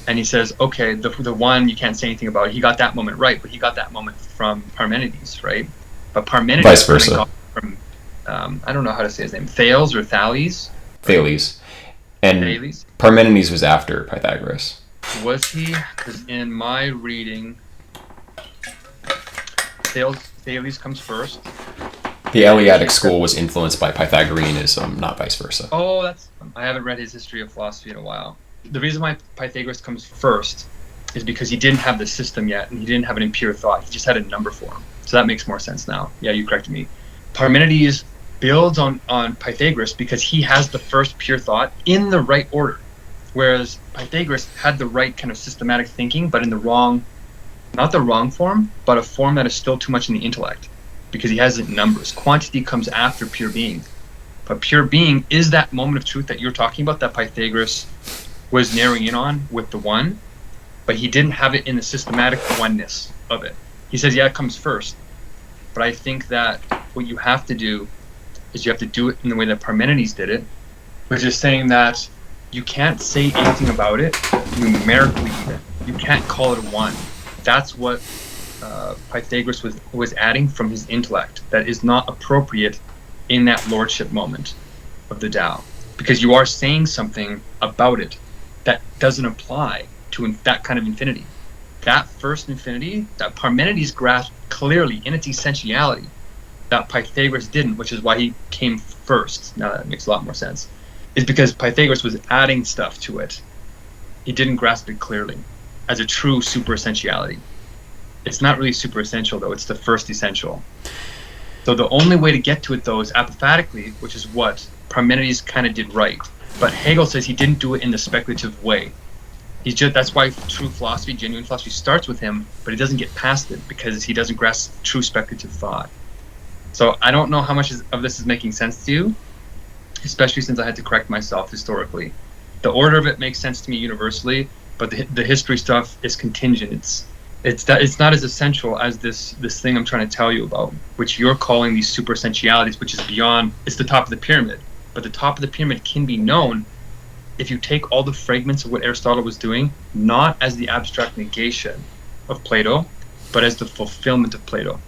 And he says, okay, the one you can't say anything about, he got that moment right, but he got that moment from Parmenides, right? But Parmenides vice versa. Got from, I don't know how to say his name, Thales or Thales? Thales. And Thales? Parmenides was after Pythagoras. Was he? Because in my reading, Thales comes first. The Eleatic school was influenced by Pythagoreanism, not vice versa. Oh, I haven't read his history of philosophy in a while. The reason why Pythagoras comes first is because he didn't have the system yet, and he didn't have an impure thought. He just had a number form. So that makes more sense now. Yeah, you corrected me. Parmenides builds on Pythagoras because he has the first pure thought in the right order, whereas Pythagoras had the right kind of systematic thinking, but in the wrong, not the wrong form, but a form that is still too much in the intellect, because he has it in numbers. Quantity comes after pure being. But pure being is that moment of truth that you're talking about, that Pythagoras was narrowing in on with the one. but he didn't have it in the systematic oneness of it. He says, yeah, it comes first. But I think that what you have to do is you have to do it in the way that Parmenides did it, which is saying that you can't say anything about it numerically even. You can't call it a one. That's what Pythagoras was adding from his intellect that is not appropriate in that lordship moment of the Tao, because you are saying something about it that doesn't apply to that kind of infinity. That first infinity that Parmenides grasped clearly in its essentiality, that Pythagoras didn't, which is why he came first. Now that makes a lot more sense. Is because Pythagoras was adding stuff to it. He didn't grasp it clearly as a true super essentiality. It's not really super essential though, it's the first essential. So the only way to get to it though is apophatically, which is what Parmenides kind of did right. But Hegel says he didn't do it in the speculative way. That's why true philosophy, genuine philosophy starts with him, but he doesn't get past it because he doesn't grasp true speculative thought. So I don't know how much of this is making sense to you, especially since I had to correct myself historically. The order of it makes sense to me universally, but the history stuff is contingent. It's not as essential as this thing I'm trying to tell you about, which you're calling these super essentialities, which is beyond. It's the top of the pyramid, but the top of the pyramid can be known if you take all the fragments of what Aristotle was doing, not as the abstract negation of Plato, but as the fulfillment of Plato.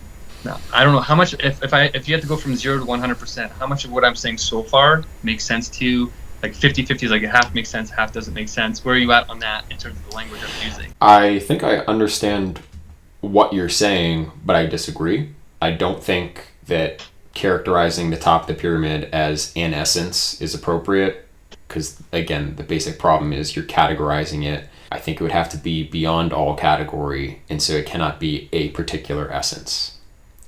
Now, I don't know how much, if you had to go from 0 to 100%, how much of what I'm saying so far makes sense to you? Like 50-50 is like half makes sense, half doesn't make sense. Where are you at on that in terms of the language I'm using? I think I understand what you're saying, but I disagree. I don't think that characterizing the top of the pyramid as an essence is appropriate, because again, the basic problem is you're categorizing it. I think it would have to be beyond all category, and so it cannot be a particular essence,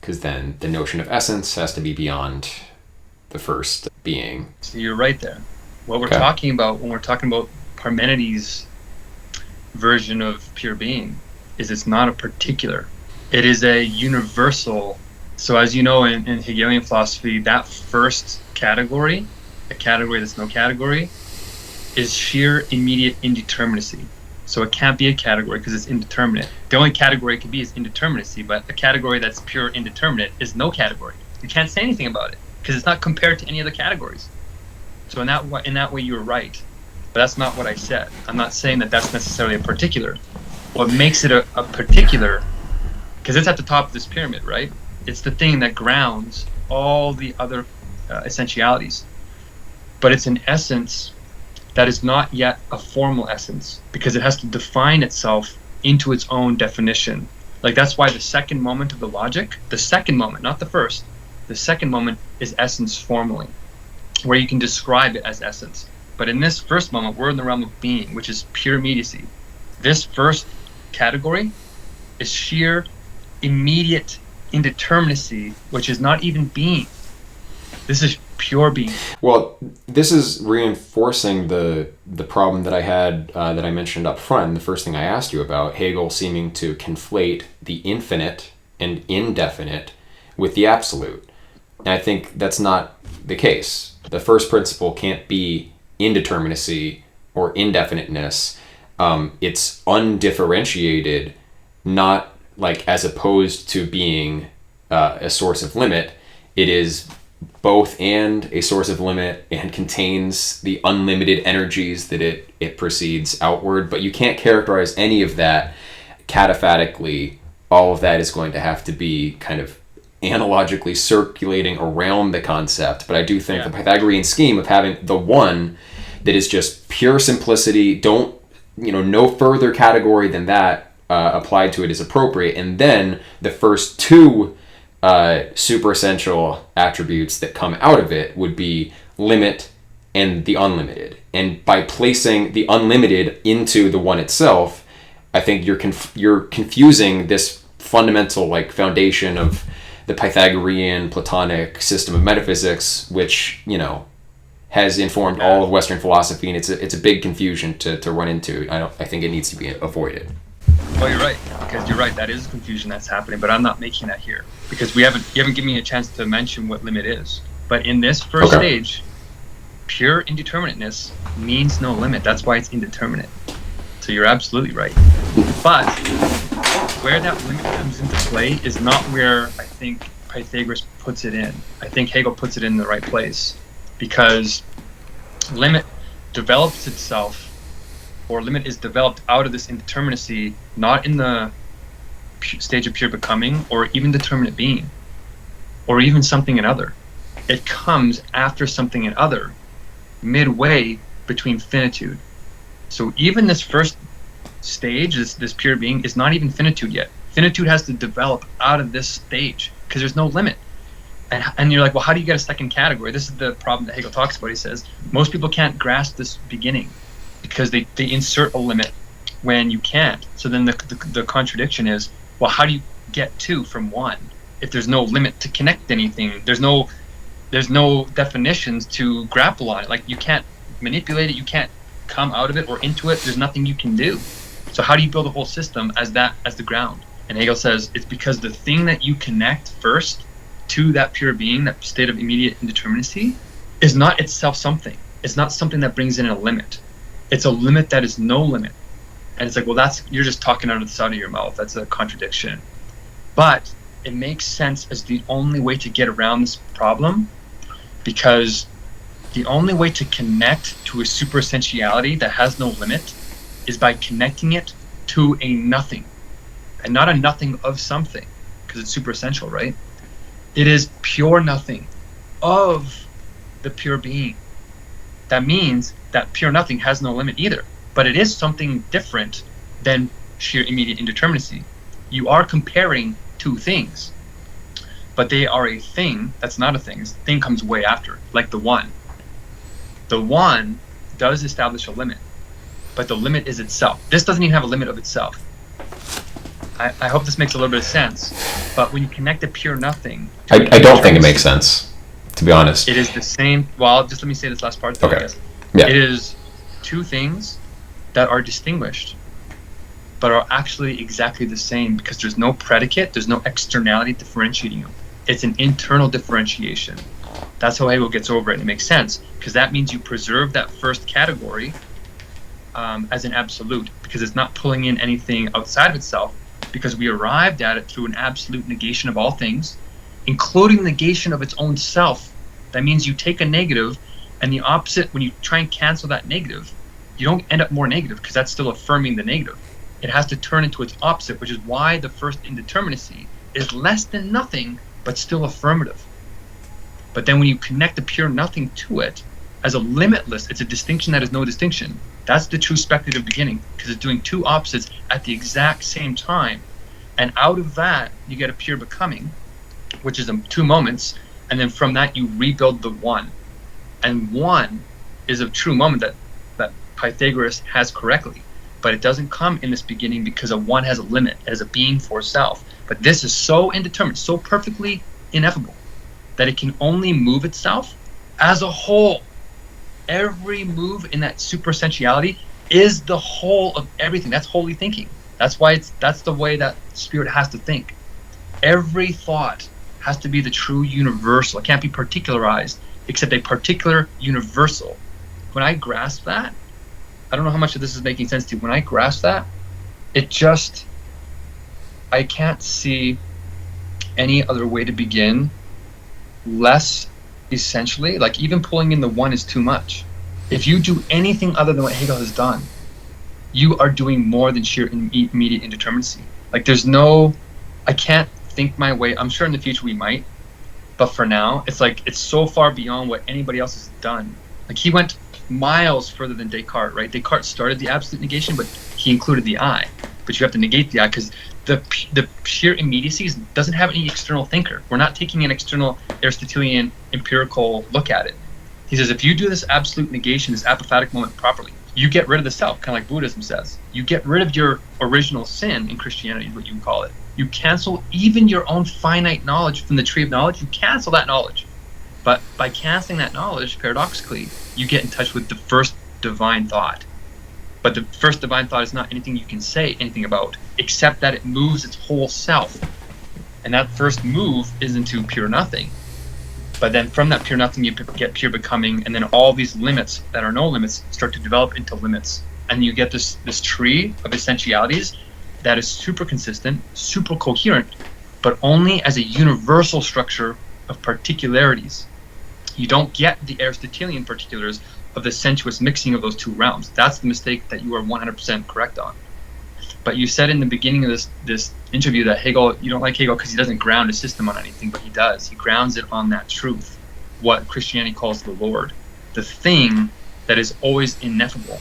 because then the notion of essence has to be beyond the first being. So you're right there. What we're talking about when we're talking about Parmenides' version of pure being is it's not a particular. It is a universal. So as you know, in Hegelian philosophy, that first category, a category that's no category, is sheer immediate indeterminacy. So it can't be a category because it's indeterminate. The only category it can be is indeterminacy, but a category that's pure indeterminate is no category. You can't say anything about it because it's not compared to any other categories. So in that way, you were right. But that's not what I said. I'm not saying that that's necessarily a particular. What makes it a particular, because it's at the top of this pyramid, right? It's the thing that grounds all the other essentialities. But it's an essence that is not yet a formal essence, because it has to define itself into its own definition. Like that's why the second moment of the logic, the second moment, not the first, the second moment is essence formally, where you can describe it as essence. But in this first moment, we're in the realm of being, which is pure immediacy. This first category is sheer immediate indeterminacy, which is not even being. This is pure being. Well, this is reinforcing the problem that I had, that I mentioned up front, the first thing I asked you about, Hegel seeming to conflate the infinite and indefinite with the absolute. And I think that's not the case. The first principle can't be indeterminacy or indefiniteness. It's undifferentiated, not like as opposed to being a source of limit. It is both and a source of limit and contains the unlimited energies that it proceeds outward, but you can't characterize any of that cataphatically. All of that is going to have to be kind of analogically circulating around the concept. But I do think the Pythagorean scheme of having the one that is just pure simplicity, no further category than that applied to it is appropriate, and then the first two super essential attributes that come out of it would be limit and the unlimited. And by placing the unlimited into the one itself, I think you're confusing this fundamental foundation of the Pythagorean Platonic system of metaphysics, which has informed all of Western philosophy, and it's a big confusion to run into. I think it needs to be avoided. Well, you're right, because you're right. That is confusion that's happening, but I'm not making that here because you haven't given me a chance to mention what limit is. But in this first stage, pure indeterminateness means no limit. That's why it's indeterminate. So you're absolutely right. But where that limit comes into play is not where I think Pythagoras puts it in. I think Hegel puts it in the right place, because limit develops itself, or limit is developed out of this indeterminacy, not in the stage of pure becoming or even determinate being or even something and other. It comes after something and other, midway between finitude. So even this first stage, this pure being, is not even finitude yet. Finitude has to develop out of this stage because there's no limit. And you're like, well, how do you get a second category? This is the problem that Hegel talks about. He says most people can't grasp this beginning because they insert a limit when you can't. So then the contradiction is, well, how do you get two from one if there's no limit to connect anything? There's no definitions to grapple on it. Like, you can't manipulate it, you can't come out of it or into it. There's nothing you can do. So how do you build a whole system as the ground? And Hegel says it's because the thing that you connect first to that pure being, that state of immediate indeterminacy, is not itself something. It's not something that brings in a limit. It's a limit that is no limit. And it's like, well, you're just talking out of the side of your mouth. That's a contradiction. But it makes sense as the only way to get around this problem, because the only way to connect to a superessentiality that has no limit is by connecting it to a nothing, and not a nothing of something, because it's superessential, right? It is pure nothing of the pure being. That means that pure nothing has no limit either, but it is something different than sheer immediate indeterminacy. You are comparing two things, but they are a thing that's not a thing. This thing comes way after, like the one. The one does establish a limit, but the limit is itself. This doesn't even have a limit of itself. I hope this makes a little bit of sense, but when you connect a pure nothing... I don't think it makes sense, to be honest. It is the same... Well, just let me say this last part. Then, okay. I guess. Yeah. It is two things that are distinguished, but are actually exactly the same, because there's no predicate, there's no externality differentiating them. It's an internal differentiation. That's how Hegel gets over it, and it makes sense, because that means you preserve that first category as an absolute, because it's not pulling in anything outside of itself, because we arrived at it through an absolute negation of all things, including negation of its own self. That means you take a negative, and the opposite, when you try and cancel that negative, you don't end up more negative, because that's still affirming the negative. It has to turn into its opposite, which is why the first indeterminacy is less than nothing, but still affirmative. But then when you connect the pure nothing to it as a limitless, it's a distinction that is no distinction. That's the true speculative beginning, because it's doing two opposites at the exact same time. And out of that, you get a pure becoming, which is two moments, and then from that you rebuild the one. And one is a true moment that Pythagoras has correctly, but it doesn't come in this beginning, because a one has a limit, it has a being for itself. But this is so indeterminate, so perfectly ineffable, that it can only move itself as a whole. Every move in that superessentiality is the whole of everything. That's holy thinking. That's the way that spirit has to think. Every thought has to be the true universal. It can't be particularized, except a particular universal. When I grasp that, I don't know how much of this is making sense to you. When I grasp that, I can't see any other way to begin less essentially. Like, even pulling in the one is too much. If you do anything other than what Hegel has done, you are doing more than sheer immediate indeterminacy. Like, I can't think my way. I'm sure in the future we might, but for now, it's like, it's so far beyond what anybody else has done. Like, he went miles further than Descartes, right? Descartes started the absolute negation, but he included the I. But you have to negate the I, because the sheer immediacy doesn't have any external thinker. We're not taking an external Aristotelian empirical look at it. He says, if you do this absolute negation, this apophatic moment properly, you get rid of the self, kind of like Buddhism says. You get rid of your original sin in Christianity, is what you call it. You cancel even your own finite knowledge from the tree of knowledge. You cancel that knowledge. But by canceling that knowledge, paradoxically, you get in touch with the first divine thought. But the first divine thought is not anything you can say anything about, except that it moves its whole self. And that first move is into pure nothing. But then from that pure nothing, you get pure becoming, and then all these limits that are no limits start to develop into limits and you get this tree of essentialities that is super consistent, super coherent, but only as a universal structure of particularities. You don't get the Aristotelian particulars of the sensuous mixing of those two realms. That's the mistake that you are 100% correct on. But you said in the beginning of this interview that Hegel, you don't like Hegel because he doesn't ground a system on anything, but he does. He grounds it on that truth, what Christianity calls the Lord, the thing that is always ineffable.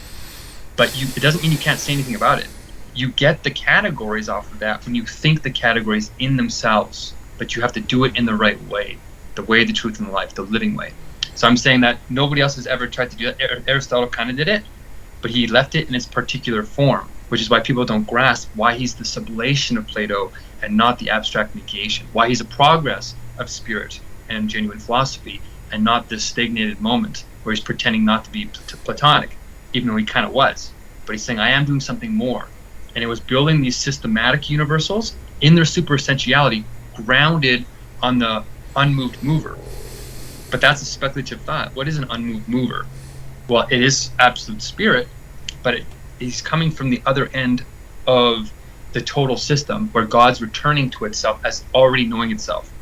But it doesn't mean you can't say anything about it. You get the categories off of that when you think the categories in themselves, but you have to do it in the right way, the way, the truth, and the life, the living way. So I'm saying that nobody else has ever tried to do that. Aristotle kind of did it, but he left it in its particular form, which is why people don't grasp why he's the sublation of Plato and not the abstract negation, why he's a progress of spirit and genuine philosophy and not this stagnated moment where he's pretending not to be Platonic, even though he kind of was. But he's saying, I am doing something more. And it was building these systematic universals in their superessentiality, grounded on the unmoved mover. But that's a speculative thought. What is an unmoved mover? Well, it is absolute spirit, but he's coming from the other end of the total system where God's returning to itself as already knowing itself.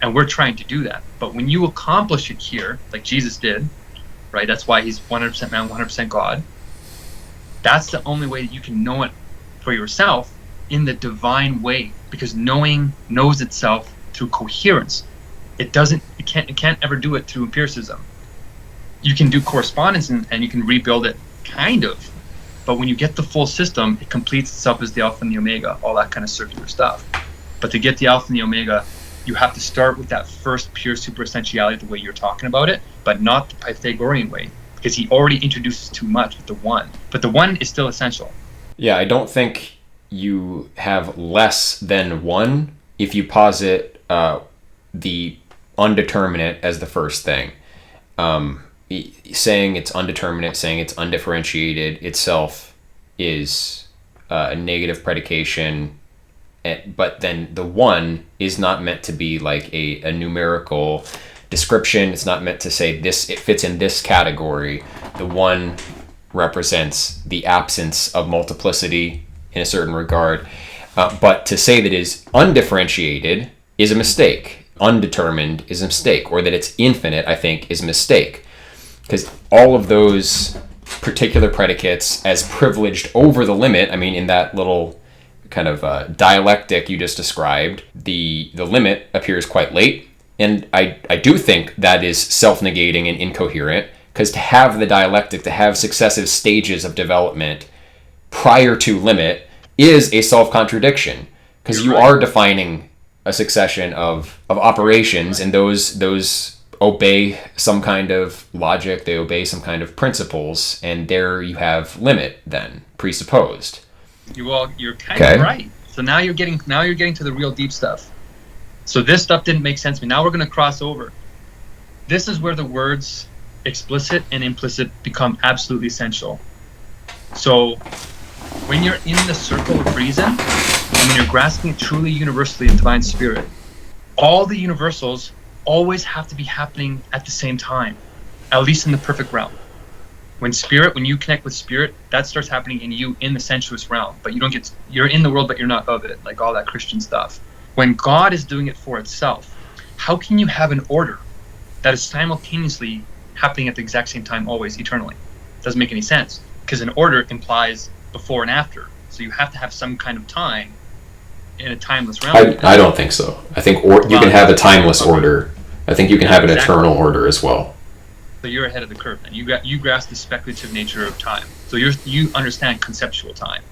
And we're trying to do that. But when you accomplish it here, like Jesus did, right? That's why he's 100% man, 100% God. That's the only way that you can know it for yourself in the divine way, because knowing knows itself through coherence. It can't ever do it through empiricism. You can do correspondence and you can rebuild it, kind of. But when you get the full system, it completes itself as the alpha and the omega, all that kind of circular stuff. But to get the alpha and the omega, you have to start with that first pure superessentiality, the way you're talking about it, but not the Pythagorean way, because he already introduces too much with the one. But the one is still essential. Yeah, I don't think you have less than one if you posit the undeterminate as the first thing. Saying it's undeterminate, saying it's undifferentiated itself is a negative predication, but then the one is not meant to be like a numerical description. It's not meant to say this, it fits in this category. The one represents the absence of multiplicity in a certain regard. But to say that it is undifferentiated is a mistake. Undetermined is a mistake. Or that it's infinite, I think, is a mistake. Because all of those particular predicates as privileged over the limit, I mean, in that little kind of dialectic you just described, the limit appears quite late. And I do think that is self-negating and incoherent, because to have the dialectic, to have successive stages of development prior to limit is a self-contradiction, because you are defining a succession of operations, and those obey some kind of logic, they obey some kind of principles, and there you have limit then presupposed. You're kind of right. So now you're getting to the real deep stuff. So this stuff didn't make sense to me. Now we're going to cross over. This is where the words explicit and implicit become absolutely essential. So when you're in the circle of reason, and when you're grasping truly universally in divine spirit, all the universals always have to be happening at the same time, at least in the perfect realm. When you connect with spirit, that starts happening in you in the sensuous realm, but you're in the world, but you're not of it, like all that Christian stuff. When God is doing it for itself, how can you have an order that is simultaneously happening at the exact same time always, eternally? It doesn't make any sense, because an order implies before and after. So you have to have some kind of time in a timeless realm. I don't think so. I think you can have a timeless order. I think you can have an eternal order as well. So you're ahead of the curve, and you grasp the speculative nature of time. So you understand conceptual time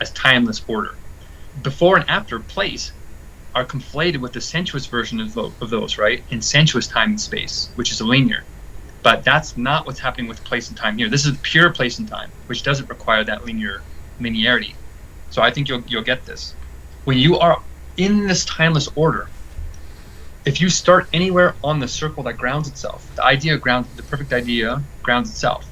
as timeless order. Before and after place are conflated with the sensuous version of those, right? In sensuous time and space, which is a linear. But that's not what's happening with place and time here. This is pure place and time, which doesn't require that linearity. So I think you'll get this. When you are in this timeless order, if you start anywhere on the circle that grounds itself, the perfect idea grounds itself,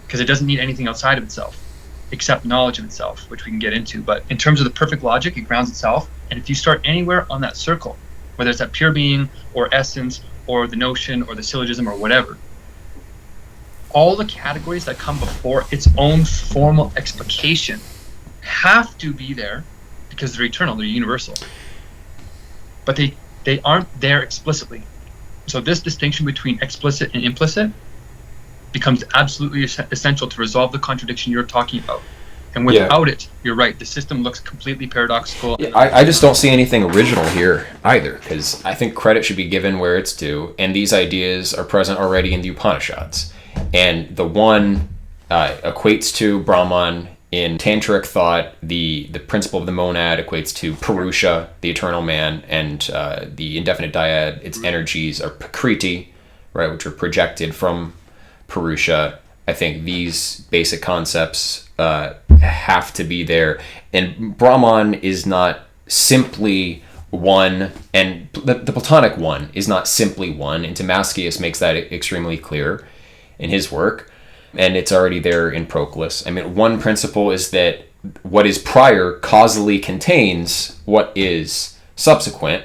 because it doesn't need anything outside of itself except knowledge of itself, which we can get into. But in terms of the perfect logic, it grounds itself. And if you start anywhere on that circle, whether it's that pure being or essence or the notion or the syllogism or whatever, all the categories that come before its own formal explication have to be there because they're eternal, they're universal. But they aren't there explicitly. So this distinction between explicit and implicit becomes absolutely essential to resolve the contradiction you're talking about. And without it, you're right, the system looks completely paradoxical. Yeah, I just don't see anything original here either, because I think credit should be given where it's due, and these ideas are present already in the Upanishads. And the one equates to Brahman in Tantric thought, the principle of the monad equates to Purusha, the eternal man, and the indefinite dyad, its energies are Prakriti, right, which are projected from Purusha. I think these basic concepts have to be there. And Brahman is not simply one, and the Platonic one is not simply one, and Damascius makes that extremely clear in his work, and it's already there in Proclus. I mean, one principle is that what is prior causally contains what is subsequent,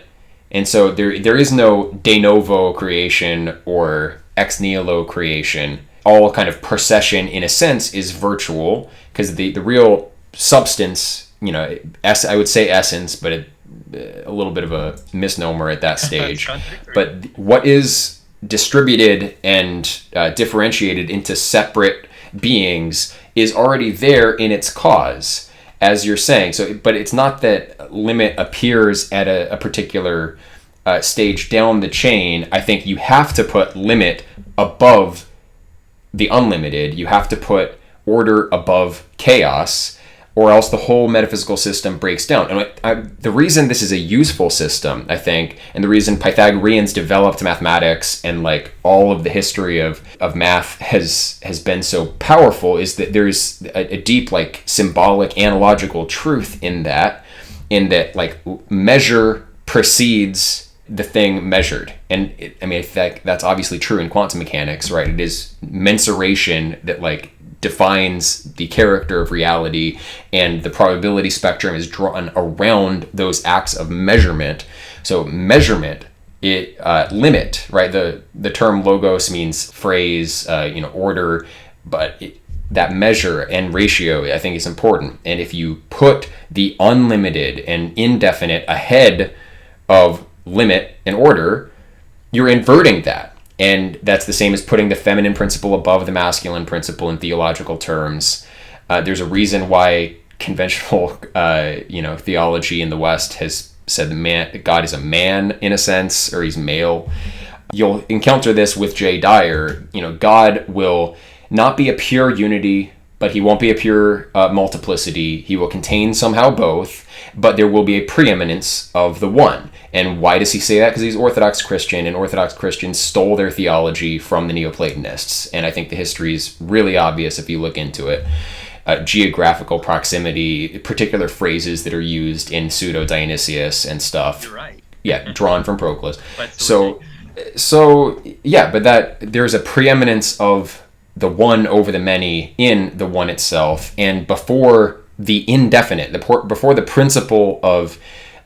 and so there is no de novo creation or ex nihilo creation. All kind of procession, in a sense, is virtual, because the real substance, I would say essence, but a little bit of a misnomer at that stage. But what is distributed and differentiated into separate beings is already there in its cause, as you're saying. So, but it's not that limit appears at a particular stage down the chain. I think you have to put limit above the unlimited. You have to put order above chaos, or else the whole metaphysical system breaks down. And the reason this is a useful system, I think, and the reason Pythagoreans developed mathematics and like all of the history of math has been so powerful, is that there's a deep like symbolic analogical truth in that like measure precedes the thing measured. And I think that's obviously true in quantum mechanics, right? It is mensuration that like defines the character of reality, and the probability spectrum is drawn around those acts of measurement. So measurement, limit, right? The term logos means phrase, order, but that measure and ratio, I think, is important. And if you put the unlimited and indefinite ahead of limit and order, you're inverting that. And that's the same as putting the feminine principle above the masculine principle in theological terms. There's a reason why conventional theology in the West has said that God is a man in a sense, or he's male. You'll encounter this with J. Dyer. God will not be a pure unity, but he won't be a pure multiplicity. He will contain somehow both, but there will be a preeminence of the one. And why does he say that? Because he's Orthodox Christian, and Orthodox Christians stole their theology from the Neoplatonists. And I think the history is really obvious if you look into it. Geographical proximity, particular phrases that are used in Pseudo-Dionysius and stuff. You're right. Yeah, drawn from Proclus. So but that there's a preeminence of the one over the many in the one itself, and before the indefinite, before the principle of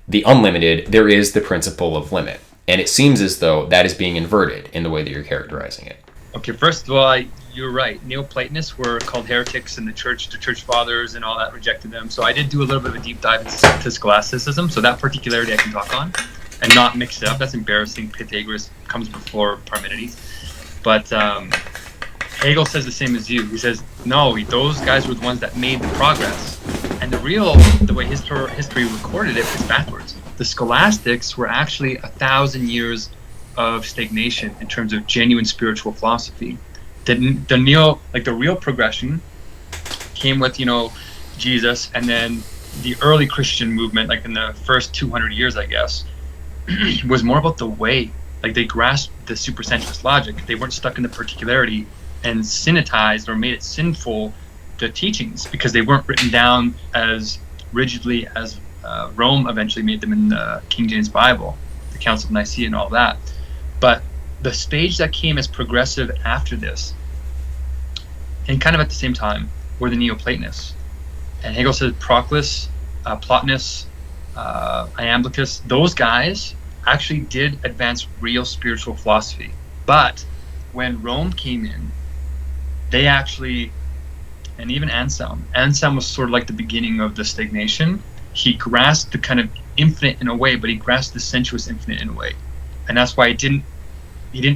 the unlimited, there is the principle of limit. And it seems as though that is being inverted in the way that you're characterizing it. Okay, first of all, you're right. Neoplatonists were called heretics, and the church fathers and all that rejected them. So I did do a little bit of a deep dive into scholasticism, so that particularity I can talk on and not mix it up. That's embarrassing. Pythagoras comes before Parmenides. But Hegel says the same as you. He says, no, those guys were the ones that made the progress. And the way history recorded it is backwards. The scholastics were actually 1,000 years of stagnation in terms of genuine spiritual philosophy. The real progression came with, Jesus, and then the early Christian movement, like in the first 200 years, I guess, was more about the way. Like they grasped the supersensuous logic. They weren't stuck in the particularity and sinitized or made it sinful the teachings, because they weren't written down as rigidly as Rome eventually made them in the King James Bible, the Council of Nicaea and all that. But the stage that came as progressive after this, and kind of at the same time, were the Neoplatonists. And Hegel said Proclus, Plotinus, Iamblichus, those guys actually did advance real spiritual philosophy. But when Rome came in, they actually, and even Anselm was sort of like the beginning of the stagnation. He grasped the kind of infinite in a way, but he grasped the sensuous infinite in a way. And that's why he didn't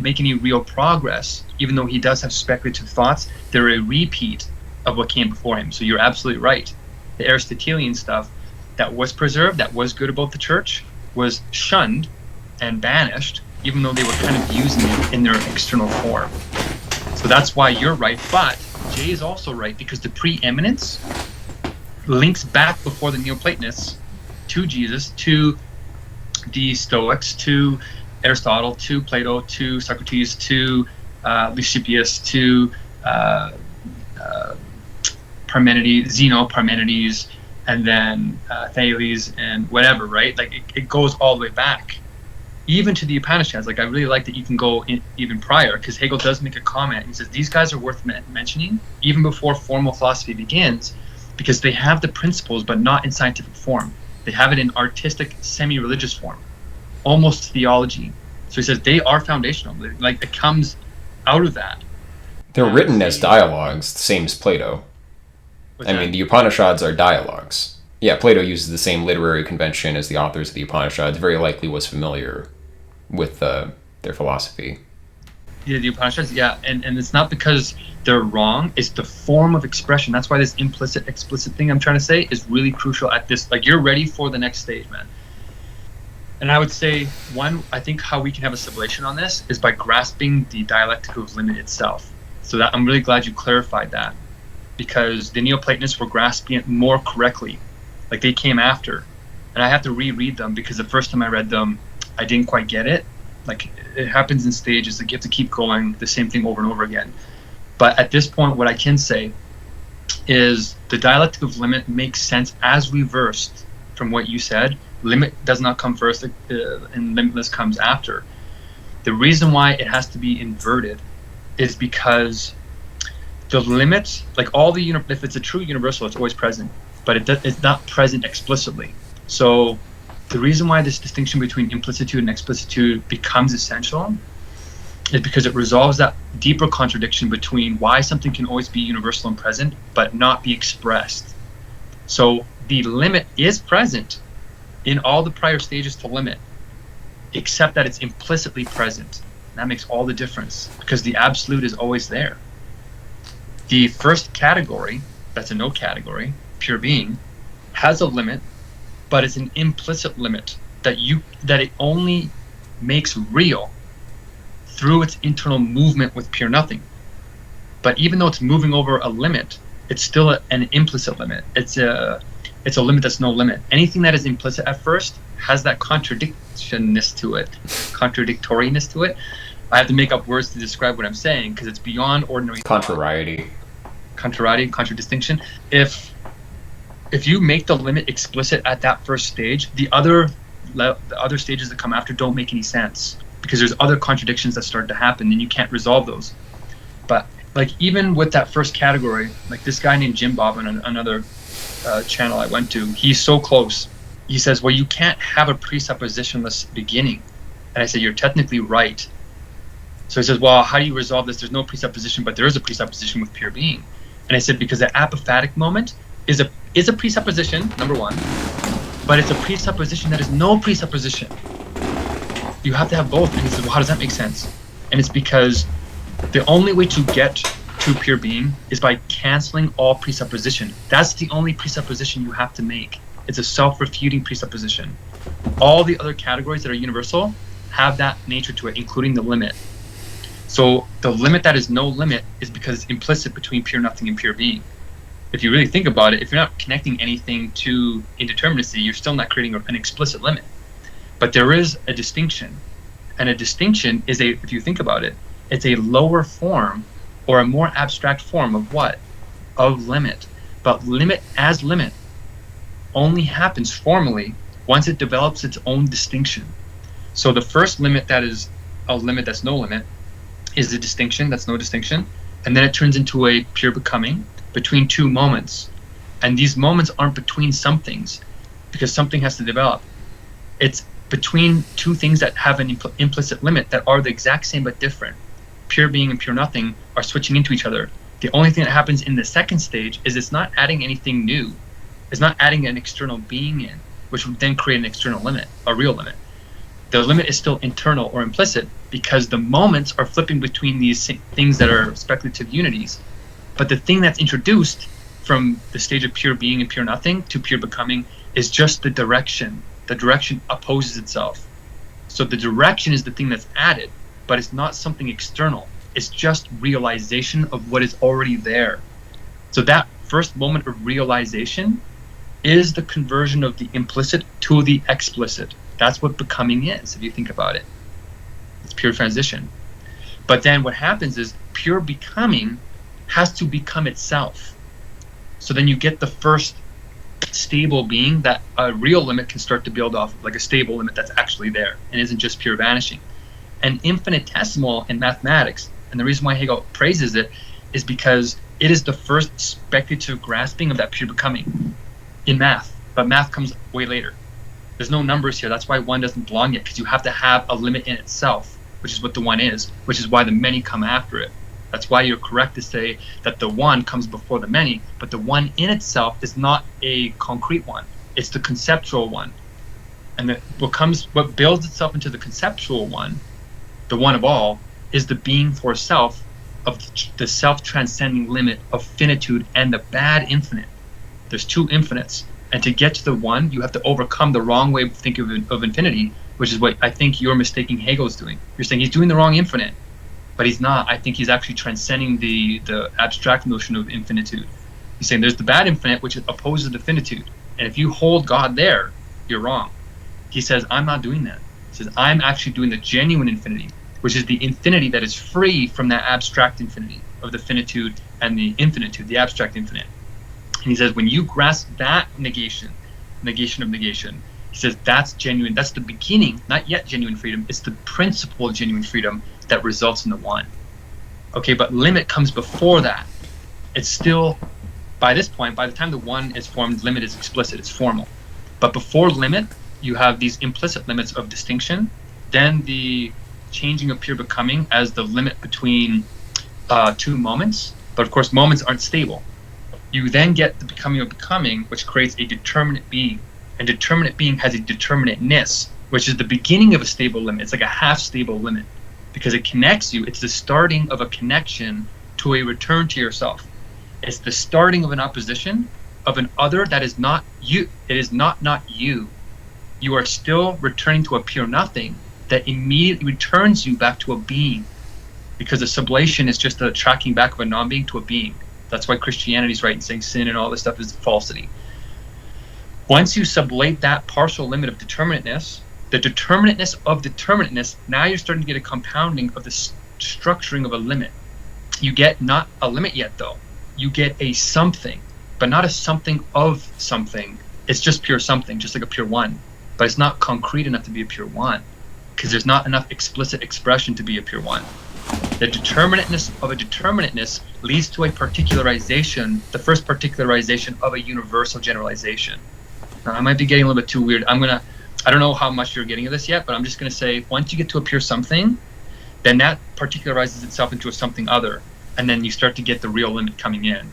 make any real progress, even though he does have speculative thoughts. They're a repeat of what came before him. So you're absolutely right. The Aristotelian stuff that was preserved, that was good about the church, was shunned and banished, even though they were kind of using it in their external form. So that's why you're right. But Jay is also right, because the preeminence links back before the Neoplatonists to Jesus, to the Stoics, to Aristotle, to Plato, to Socrates, to Leucippus, to Parmenides, Zeno, Parmenides, and then Thales, and whatever, right? Like it goes all the way back, even to the Upanishads. Like I really like that you can go in even prior, because Hegel does make a comment. He says these guys are worth mentioning even before formal philosophy begins, because they have the principles, but not in scientific form. They have it in artistic, semi-religious form, almost theology. So he says they are foundational. Like it comes out of that. They're written as dialogues, the same as Plato. I mean, the Upanishads are dialogues. Yeah, Plato uses the same literary convention as the authors of the Upanishads. Very likely was familiar with their philosophy. Yeah, the Upanishads, yeah. And it's not because they're wrong. It's the form of expression. That's why this implicit, explicit thing I'm trying to say is really crucial at this. Like, you're ready for the next stage, man. And I would say, I think how we can have a civilization on this is by grasping the dialectic of limit itself. So that I'm really glad you clarified that, because the Neoplatonists were grasping it more correctly. Like they came after. And I have to reread them, because the first time I read them, I didn't quite get it. Like it happens in stages. Like you have to keep going the same thing over and over again. But at this point, what I can say is the dialectic of limit makes sense as reversed from what you said. Limit does not come first, and limitless comes after. The reason why it has to be inverted is because the limit, like if it's a true universal, it's always present, but it's not present explicitly. So the reason why this distinction between implicitude and explicitude becomes essential is because it resolves that deeper contradiction between why something can always be universal and present but not be expressed. So the limit is present in all the prior stages to limit, except that it's implicitly present. And that makes all the difference, because the absolute is always there. The first category, that's a no category, pure being, has a limit, but it's an implicit limit that it only makes real through its internal movement with pure nothing. But even though it's moving over a limit, it's still an implicit limit. It's a limit that's no limit. Anything that is implicit at first has that contradictoriness to it. I have to make up words to describe what I'm saying, because it's beyond ordinary Contrariety, contradistinction. If you make the limit explicit at that first stage, the other stages that come after don't make any sense, because there's other contradictions that start to happen and you can't resolve those. But like even with that first category, like this guy named Jim Bob on another channel I went to, he's so close. He says, well, you can't have a presuppositionless beginning. And I said, you're technically right. So he says, well, how do you resolve this? There's no presupposition, but there is a presupposition with pure being. And I said, because the apophatic moment is a presupposition, number one, but it's a presupposition that is no presupposition. You have to have both. And he says, well, how does that make sense? And it's because the only way to get to pure being is by canceling all presupposition. That's the only presupposition you have to make. It's a self-refuting presupposition. All the other categories that are universal have that nature to it, including the limit. So the limit that is no limit is because it's implicit between pure nothing and pure being. If you really think about it, if you're not connecting anything to indeterminacy, you're still not creating an explicit limit. But there is a distinction. And a distinction is if you think about it, it's a lower form or a more abstract form of what? Of limit. But limit as limit only happens formally once it develops its own distinction. So the first limit that is a limit that's no limit is the distinction that's no distinction, and then it turns into a pure becoming between two moments. And these moments aren't between somethings, because something has to develop. It's between two things that have an implicit limit that are the exact same but different. Pure being and pure nothing are switching into each other. The only thing that happens in the second stage is it's not adding anything new. It's not adding an external being in, which would then create an external limit, a real limit. The limit is still internal or implicit because the moments are flipping between these things that are speculative unities. But the thing that's introduced from the stage of pure being and pure nothing to pure becoming is just the direction. The direction opposes itself. So the direction is the thing that's added, but it's not something external. It's just realization of what is already there. So that first moment of realization is the conversion of the implicit to the explicit. That's what becoming is, if you think about it. It's pure transition. But then what happens is pure becoming has to become itself. So then you get the first stable being that a real limit can start to build off of, like a stable limit that's actually there and isn't just pure vanishing. And infinitesimal in mathematics, and the reason why Hegel praises it is because it is the first speculative grasping of that pure becoming in math. But math comes way later. There's no numbers here. That's why one doesn't belong yet, because you have to have a limit in itself, which is what the one is, which is why the many come after it. That's why you're correct to say that the one comes before the many, but the one in itself is not a concrete one. It's the conceptual one. And what builds itself into the conceptual one, the one of all, is the being for self of the self-transcending limit of finitude and the bad infinite. There's two infinites. And to get to the one, you have to overcome the wrong way of thinking of infinity, which is what I think you're mistaking Hegel's doing. You're saying he's doing the wrong infinite, but he's not. I think he's actually transcending the abstract notion of infinitude. He's saying there's the bad infinite, which opposes the finitude. And if you hold God there, you're wrong. He says, I'm not doing that. He says, I'm actually doing the genuine infinity, which is the infinity that is free from that abstract infinity of the finitude and the infinitude, the abstract infinite. And he says, when you grasp that negation of negation, he says that's genuine, that's the beginning, not yet genuine freedom, it's the principle of genuine freedom that results in the one. Okay, but limit comes before that. It's still, by this point, by the time the one is formed, limit is explicit, it's formal. But before limit, you have these implicit limits of distinction, then the changing of pure becoming as the limit between two moments. But of course, moments aren't stable. You then get the becoming of becoming, which creates a determinate being. And determinate being has a determinateness, which is the beginning of a stable limit. It's like a half-stable limit because it connects you. It's the starting of a connection to a return to yourself. It's the starting of an opposition of an other that is not you. It is not you. You are still returning to a pure nothing that immediately returns you back to a being, because a sublation is just a tracking back of a non-being to a being. That's why Christianity's right in saying sin and all this stuff is falsity. Once you sublate that partial limit of determinateness, the determinateness of determinateness, now you're starting to get a compounding of the structuring of a limit. You get not a limit yet, though. You get a something, but not a something of something. It's just pure something, just like a pure one. But it's not concrete enough to be a pure one, because there's not enough explicit expression to be a pure one. The determinateness of a determinateness leads to a particularization, the first particularization of a universal generalization. Now, I might be getting a little bit too weird. I don't know how much you're getting of this yet, but I'm just going to say, once you get to a pure something, then that particularizes itself into a something other, and then you start to get the real limit coming in.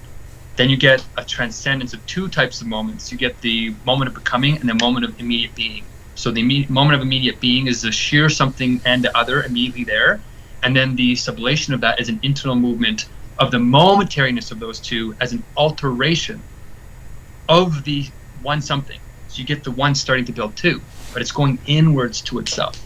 Then you get a transcendence of two types of moments. You get the moment of becoming and the moment of immediate being. So the moment of immediate being is the sheer something and the other immediately there, and then the sublation of that is an internal movement of the momentariness of those two as an alteration of the one something. So you get the one starting to build two, but it's going inwards to itself.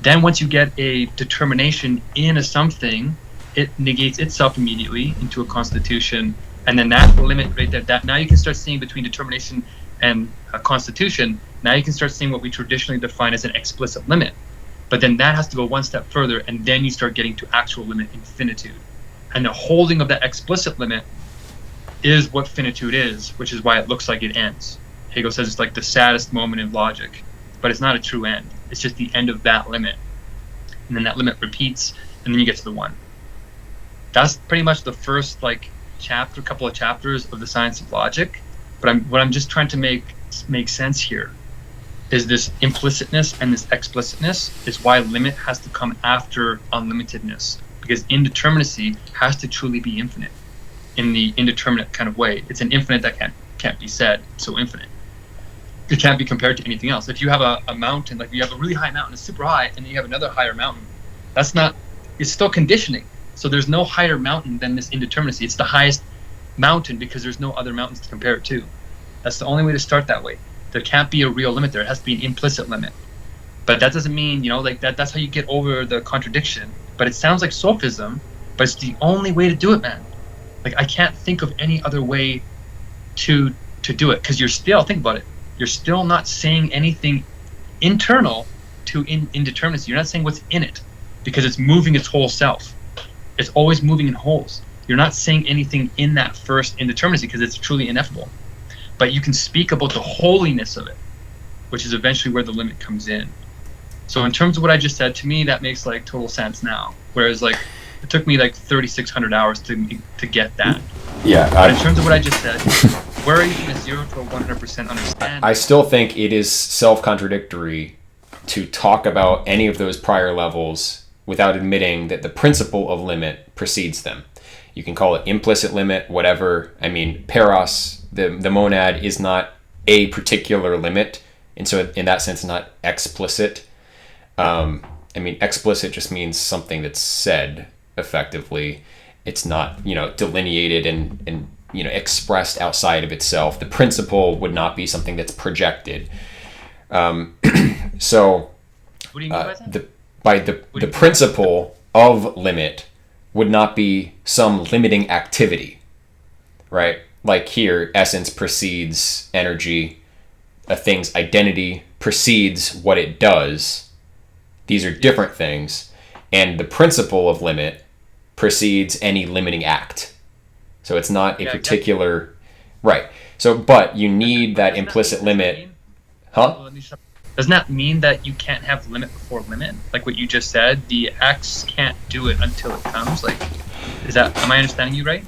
Then once you get a determination in a something, it negates itself immediately into a constitution, and then that limit right there, that now you can start seeing between determination and a constitution, now you can start seeing what we traditionally define as an explicit limit. But then that has to go one step further, and then you start getting to actual limit infinitude. And the holding of that explicit limit is what finitude is, which is why it looks like it ends. Hegel says it's like the saddest moment in logic, but it's not a true end. It's just the end of that limit. And then that limit repeats, and then you get to the one. That's pretty much the first couple of chapters of the science of logic. But what I'm just trying to make sense here is this implicitness and this explicitness is why limit has to come after unlimitedness, because indeterminacy has to truly be infinite. in the indeterminate kind of way. It's an infinite that can't be said. It's so infinite. It can't be compared to anything else. If you have a mountain, like you have a really high mountain, it's super high, and then you have another higher mountain, it's still conditioning. So there's no higher mountain than this indeterminacy. It's the highest mountain because there's no other mountains to compare it to. That's the only way to start that way. There can't be a real limit there. It has to be an implicit limit. But that doesn't mean, like that's how you get over the contradiction. But it sounds like sophism, but it's the only way to do it, man. Like, I can't think of any other way to do it, because think about it, you're still not saying anything internal to indeterminacy. You're not saying what's in it, because it's moving its whole self. It's always moving in wholes. You're not saying anything in that first indeterminacy because it's truly ineffable. But you can speak about the holiness of it, which is eventually where the limit comes in. So in terms of what I just said, to me, that makes like total sense now. Whereas like it took me like 3,600 hours to get that. Yeah. But in terms of what I just said, where are you from a 0 to a 100% understanding? I still think it is self-contradictory to talk about any of those prior levels without admitting that the principle of limit precedes them. You can call it implicit limit, whatever. I mean, peros, the monad, is not a particular limit, and so in that sense, not explicit. I mean, explicit just means something that's said effectively. It's not, delineated and expressed outside of itself. The principle would not be something that's projected. So, what do you mean by that? The principle of limit would not be some limiting activity, right? Like here, essence precedes energy. A thing's identity precedes what it does. These are different things. And the principle of limit precedes any limiting act. So it's not a particular... Exactly. Right. So, but you need that implicit limit... Huh? Doesn't that mean that you can't have limit before limit? Like what you just said, the X can't do it until it comes? Like, am I understanding you right?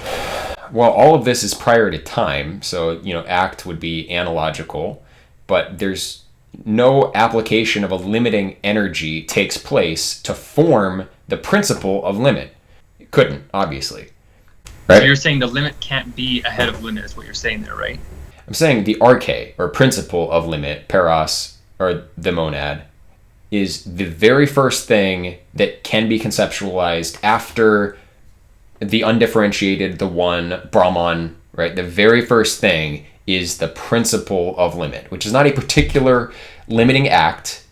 Well, all of this is prior to time. So, act would be analogical, but there's no application of a limiting energy takes place to form the principle of limit. It couldn't, obviously. Right? So you're saying the limit can't be ahead of limit is what you're saying there, right? I'm saying the arche, or principle of limit, peros, or the monad, is the very first thing that can be conceptualized after the undifferentiated, the one, Brahman, right? The very first thing is the principle of limit, which is not a particular limiting act,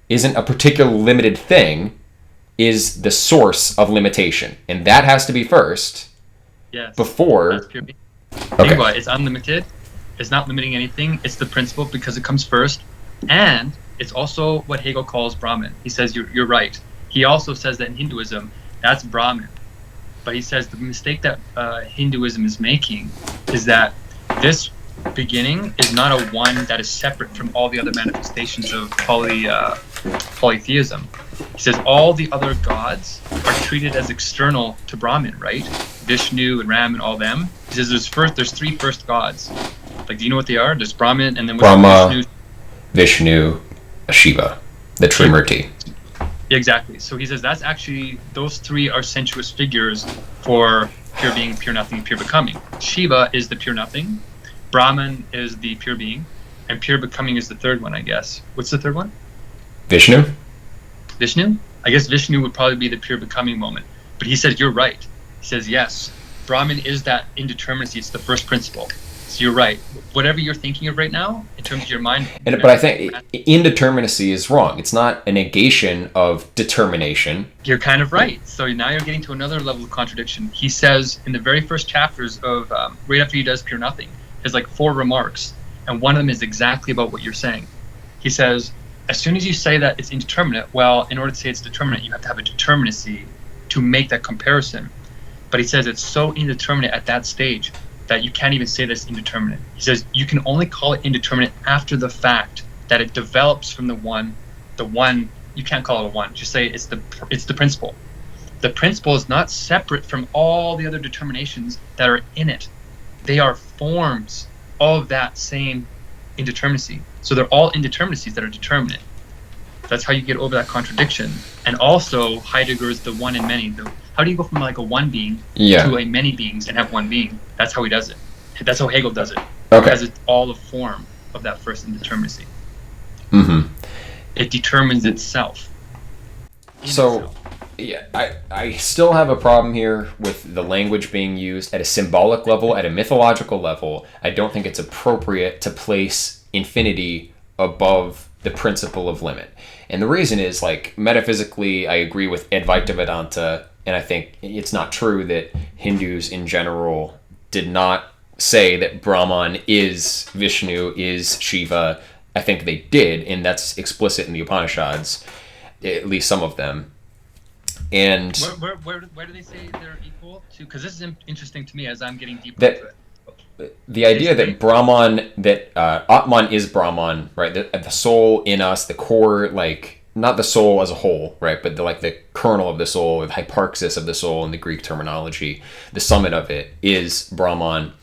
isn't a particular limited thing, is the source of limitation. And that has to be first. Yes. Before... That's pure being. Think about it. It's unlimited. It's not limiting anything. It's the principle because it comes first. And it's also what Hegel calls Brahman. He says, you're right. He also says that in Hinduism, that's Brahman. But he says the mistake that Hinduism is making is that this beginning is not a one that is separate from all the other manifestations of polytheism. He says all the other gods are treated as external to Brahman, right? Vishnu and Ram and all them. He says there's three first gods. Like, do you know what they are? There's Brahman, and then Brahma, Vishnu, Shiva, the Trimurti. Exactly. So he says that's actually, those three are sensuous figures for pure being, pure nothing, pure becoming. Shiva is the pure nothing, Brahman is the pure being, and pure becoming is the third one, I guess. What's the third one? Vishnu? Vishnu? I guess Vishnu would probably be the pure becoming moment. But he says, you're right. He says, yes, Brahman is that indeterminacy. It's the first principle. So you're right. Whatever you're thinking of right now, in terms of your mind... But I think indeterminacy is wrong. It's not a negation of determination. You're kind of right. So now you're getting to another level of contradiction. He says in the very first chapters of, right after he does Pure Nothing, he has like 4 remarks, and one of them is exactly about what you're saying. He says, as soon as you say that it's indeterminate, well, in order to say it's determinate, you have to have a determinacy to make that comparison. But he says it's so indeterminate at that stage that you can't even say that it's indeterminate. He says you can only call it indeterminate after the fact that it develops from the one, you can't call it a one, just say it's the principle. The principle is not separate from all the other determinations that are in it. They are forms of that same indeterminacy. So they're all indeterminacies that are determinate. That's how you get over that contradiction. And also, Heidegger is the one in many. How do you go from like a one being to a many beings and have one being? That's how he does it. That's how Hegel does it. Okay. Because it's all the form of that first indeterminacy. Mm-hmm. It determines itself. So, yeah, I still have a problem here with the language being used at a symbolic level, at a mythological level. I don't think it's appropriate to place infinity above the principle of limit. And the reason is, like, metaphysically, I agree with Advaita Vedanta, and I think it's not true that Hindus in general did not say that Brahman is Vishnu, is Shiva. I think they did, and that's explicit in the Upanishads, at least some of them. And where do they say they're equal to? Because this is interesting to me as I'm getting deeper into it. The idea that Brahman, that Atman is Brahman, right? The soul in us, the core, like, not the soul as a whole, right? But the kernel of the soul, the hyparxis of the soul in the Greek terminology, the summit of it is Brahman.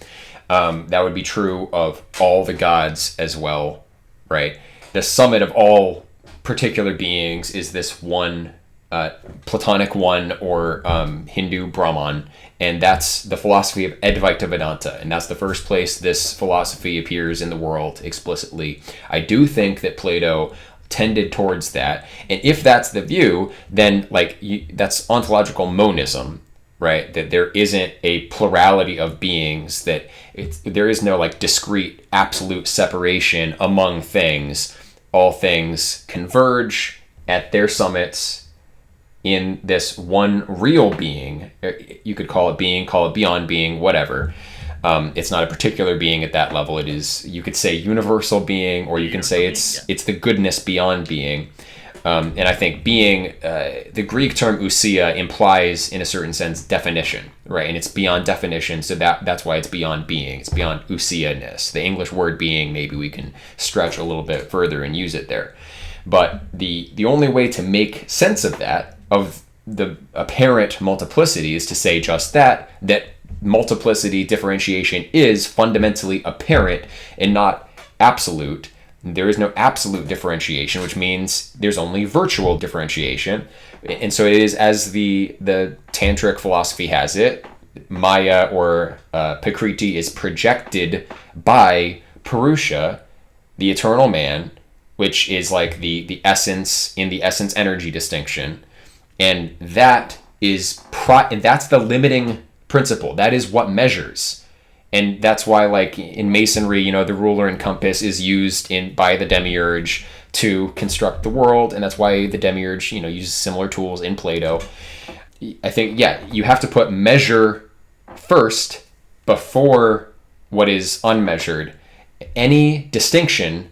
That would be true of all the gods as well, right? The summit of all particular beings is this one, Platonic one, or Hindu Brahman, and that's the philosophy of Advaita Vedanta, and that's the first place this philosophy appears in the world explicitly. I do think that Plato tended towards that, and if that's the view, then that's ontological monism, right? That there isn't a plurality of beings, that there is no like discrete absolute separation among things. All things converge at their summits in this one real being. You could call it being, call it beyond being, whatever. It's not a particular being at that level. It is, you could say, universal being, or you can say it's the goodness beyond being. And I think being, the Greek term ousia implies, in a certain sense, definition, right? And it's beyond definition, so that's why it's beyond being. It's beyond ousia-ness. The English word being, maybe we can stretch a little bit further and use it there. But the only way to make sense of that, of the apparent multiplicity, is to say just that multiplicity, differentiation, is fundamentally apparent and not absolute. There is no absolute differentiation, which means there's only virtual differentiation. And so it is, as the tantric philosophy has it, Maya, or Prakriti, is projected by Purusha, the eternal man, which is like the essence in the essence energy distinction. And that is and that's the limiting principle. That is what measures. And that's why, like in Masonry, the ruler and compass is used by the demiurge to construct the world, and that's why the demiurge, uses similar tools in Plato. I think, you have to put measure first before what is unmeasured. Any distinction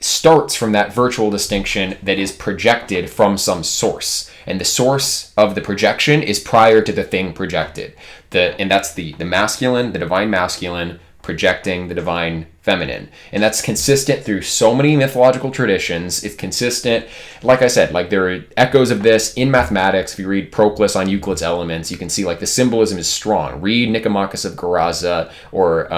starts from that virtual distinction that is projected from some source. And the source of the projection is prior to the thing projected. And that's the masculine, the divine masculine, projecting the divine feminine. And that's consistent through so many mythological traditions. It's consistent, like I said, like there are echoes of this in mathematics. If you read Proclus on Euclid's Elements, you can see like the symbolism is strong. Read Nicomachus of Geraza, or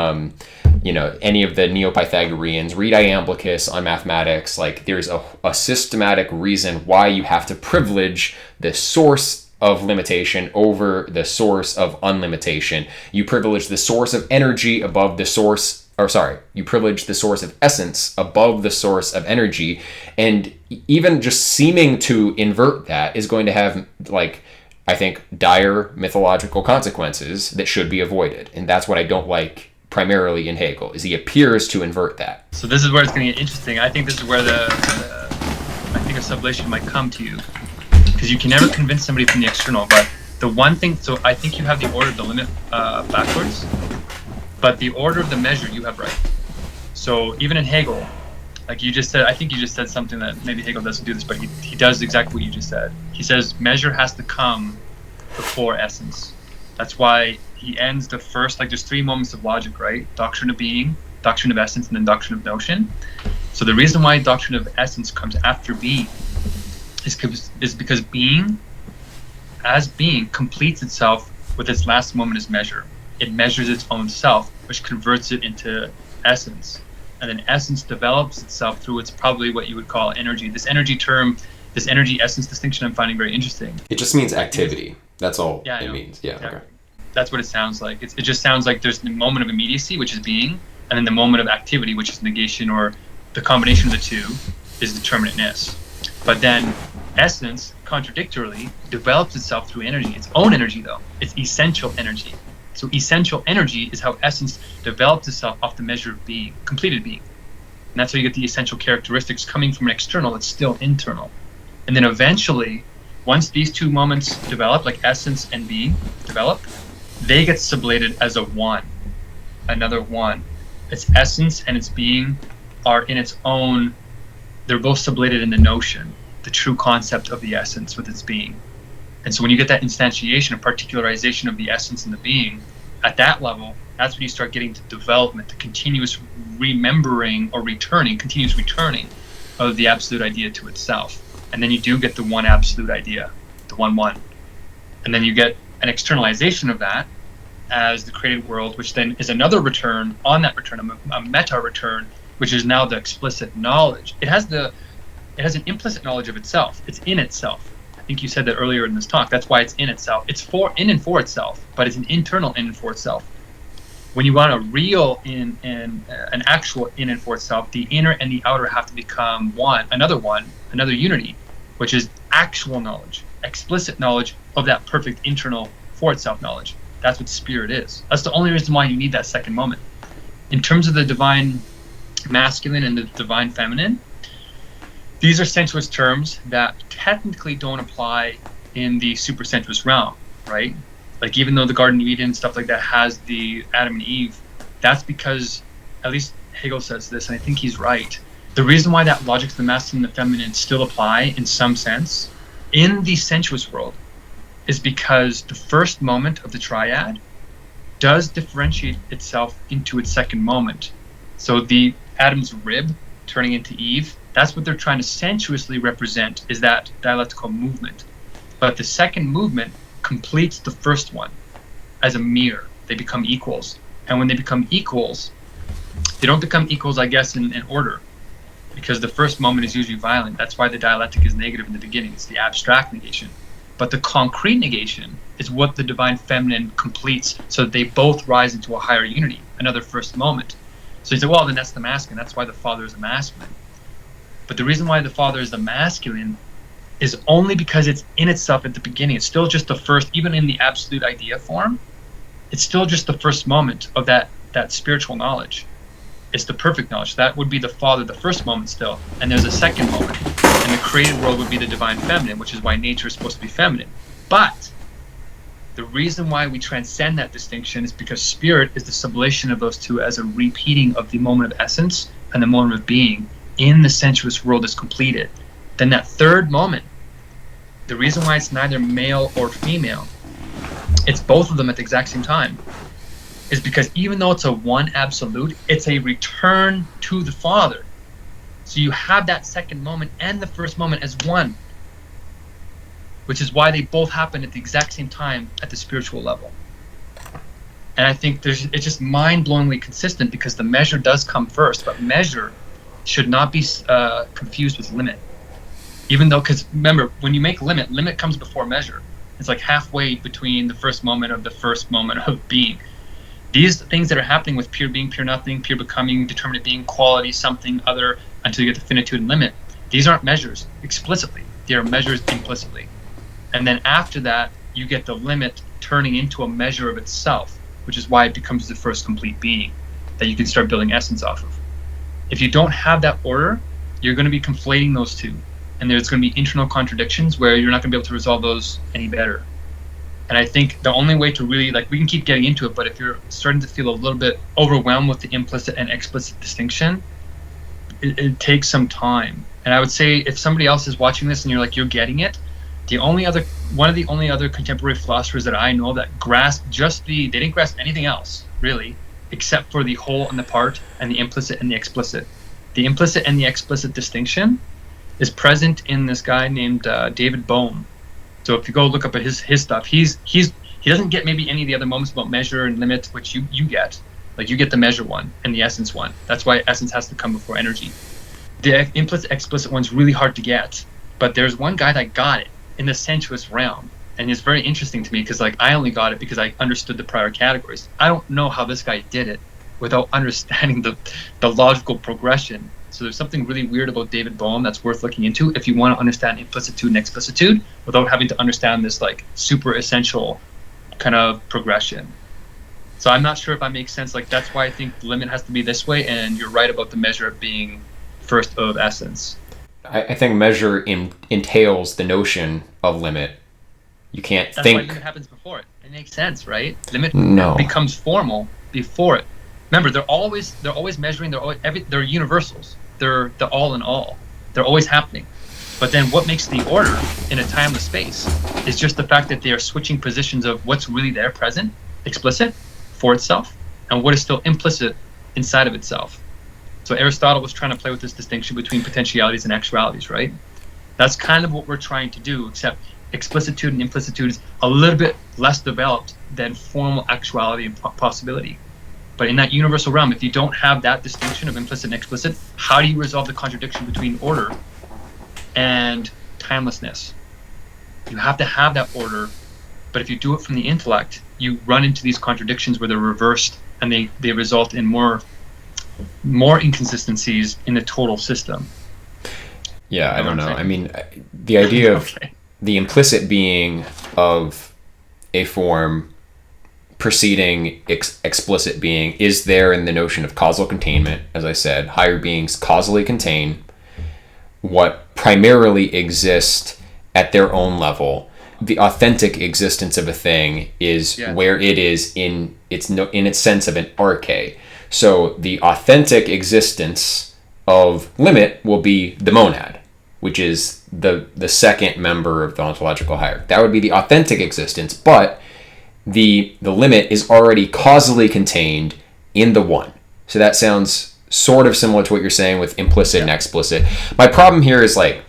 any of the Neo-Pythagoreans. Read Iamblichus on mathematics. Like there's a systematic reason why you have to privilege the source of limitation over the source of unlimitation. You privilege the source of energy above the source, you privilege the source of essence above the source of energy. And even just seeming to invert that is going to have, I think, dire mythological consequences that should be avoided. And that's what I don't like primarily in Hegel, is he appears to invert that. So this is where it's going to get interesting. I think this is where I think a sublation might come to you. Because you can never convince somebody from the external, but the one thing, so I think you have the order of the limit backwards, but the order of the measure you have right. So even in Hegel, like you just said, I think you just said something that maybe Hegel doesn't do this, but he does exactly what you just said. He says measure has to come before essence. That's why he ends the first, there's three moments of logic, right? Doctrine of being, doctrine of essence, and then doctrine of notion. So the reason why doctrine of essence comes after being is because being, as being, completes itself with its last moment as measure. It measures its own self, which converts it into essence. And then essence develops itself through its probably what you would call energy. This energy term, this energy essence distinction, I'm finding very interesting. It just means activity. That's all Yeah, I it know. means. Yeah, Exactly. okay. That's what it sounds like. It just sounds like there's the moment of immediacy, which is being, and then the moment of activity, which is negation, or the combination of the two is determinateness. But then essence, contradictorily, develops itself through energy. Its own energy, though. It's essential energy. So essential energy is how essence develops itself off the measure of being, completed being. And that's how you get the essential characteristics coming from an external that's still internal. And then eventually, once these two moments develop, like essence and being develop, they get sublated as a one, another one. Its essence and its being are in its own, they're both sublated in the notion, the true concept of the essence with its being. And so when you get that instantiation or particularization of the essence and the being, at that level, that's when you start getting to development, the continuous remembering or returning, continuous returning of the absolute idea to itself. And then you do get the one absolute idea, the one. And then you get an externalization of that as the created world, which then is another return on that return, a meta return, which is now the explicit knowledge. It has an implicit knowledge of itself. It's in itself. I think you said that earlier in this talk. That's why it's in itself. It's in and for itself, but it's an internal in and for itself. When you want a real in and an actual in and for itself, the inner and the outer have to become another unity, which is actual knowledge, explicit knowledge of that perfect internal for itself knowledge. That's what spirit is. That's the only reason why you need that second moment. In terms of the divine masculine and the divine feminine, these are sensuous terms that technically don't apply in the supersensuous realm, right? Like even though the Garden of Eden and stuff like that has the Adam and Eve, that's because, at least Hegel says this, and I think he's right. The reason why that logic to the masculine and the feminine still apply in some sense in the sensuous world is because the first moment of the triad does differentiate itself into its second moment. So the Adam's rib turning into Eve, that's what they're trying to sensuously represent, is that dialectical movement. But the second movement completes the first one as a mirror. They become equals. And when they become equals, they don't become equals, I guess, in order, because the first moment is usually violent. That's why the dialectic is negative in the beginning. It's the abstract negation. But the concrete negation is what the divine feminine completes, so that they both rise into a higher unity, another first moment. So you say, well, then that's the masculine. That's why the father is a masculine. But the reason why the father is the masculine is only because it's in itself at the beginning. It's still just the first, even in the absolute idea form, it's still just the first moment of that spiritual knowledge. It's the perfect knowledge. That would be the father, the first moment still. And there's a second moment. And the created world would be the divine feminine, which is why nature is supposed to be feminine. But the reason why we transcend that distinction is because spirit is the sublation of those two as a repeating of the moment of essence and the moment of being in the sensuous world is completed. Then that third moment, the reason why it's neither male or female, it's both of them at the exact same time, is because even though it's a one absolute, it's a return to the Father. So you have that second moment and the first moment as one, which is why they both happen at the exact same time at the spiritual level. And I think it's just mind-blowingly consistent, because the measure does come first, but measure should not be confused with limit. Even though, because remember, when you make limit comes before measure. It's like halfway between the first moment of being. These things that are happening with pure being, pure nothing, pure becoming, determinate being, quality, something, other, until you get to finitude and limit, these aren't measures explicitly. They are measures implicitly. And then after that, you get the limit turning into a measure of itself, which is why it becomes the first complete being that you can start building essence off of. If you don't have that order, you're going to be conflating those two. And there's going to be internal contradictions where you're not going to be able to resolve those any better. And I think the only way to really, we can keep getting into it, but if you're starting to feel a little bit overwhelmed with the implicit and explicit distinction, it takes some time. And I would say if somebody else is watching this and you're getting it, one of the only other contemporary philosophers that I know that grasped they didn't grasp anything else, really, except for the whole and the part and the implicit and the explicit. The implicit and the explicit distinction is present in this guy named David Bohm. So if you go look up at his stuff, he doesn't get maybe any of the other moments about measure and limit, which you get. You get the measure one and the essence one. That's why essence has to come before energy. The implicit explicit one's really hard to get, but there's one guy that got it in the sensuous realm, And it's very interesting to me because like I only got it because I understood the prior categories. I don't know how this guy did it without understanding the logical progression. So there's something really weird about David Bohm that's worth looking into if you want to understand implicitude and explicitude without having to understand this like super essential kind of progression. So I'm not sure if that makes sense. Like that's why I think the limit has to be this way, and you're right about the measure being first of essence. I think measure entails the notion of limit. You can't That's think. why limit happens before it. It makes sense, right? Limit No. becomes formal before it. Remember, they're always measuring. They're universals. They're the all in all. They're always happening. But then what makes the order in a timeless space is just the fact that they are switching positions of what's really there present, explicit, for itself, and what is still implicit inside of itself. So Aristotle was trying to play with this distinction between potentialities and actualities, right? That's kind of what we're trying to do, except explicitude and implicitude is a little bit less developed than formal actuality and possibility. But in that universal realm, if you don't have that distinction of implicit and explicit, how do you resolve the contradiction between order and timelessness? You have to have that order, but if you do it from the intellect, you run into these contradictions where they're reversed and they result in more inconsistencies in the total system. Yeah, I don't know. I mean, the idea of Okay. the implicit being of a form preceding explicit being is there in the notion of causal containment. As I said, higher beings causally contain what primarily exist at their own level. The authentic existence of a thing is where it is in its sense of an arche. So the authentic existence of limit will be the monad, which is the second member of the ontological hierarchy. That would be the authentic existence, but the limit is already causally contained in the one. So that sounds sort of similar to what you're saying with implicit and explicit. My problem here is like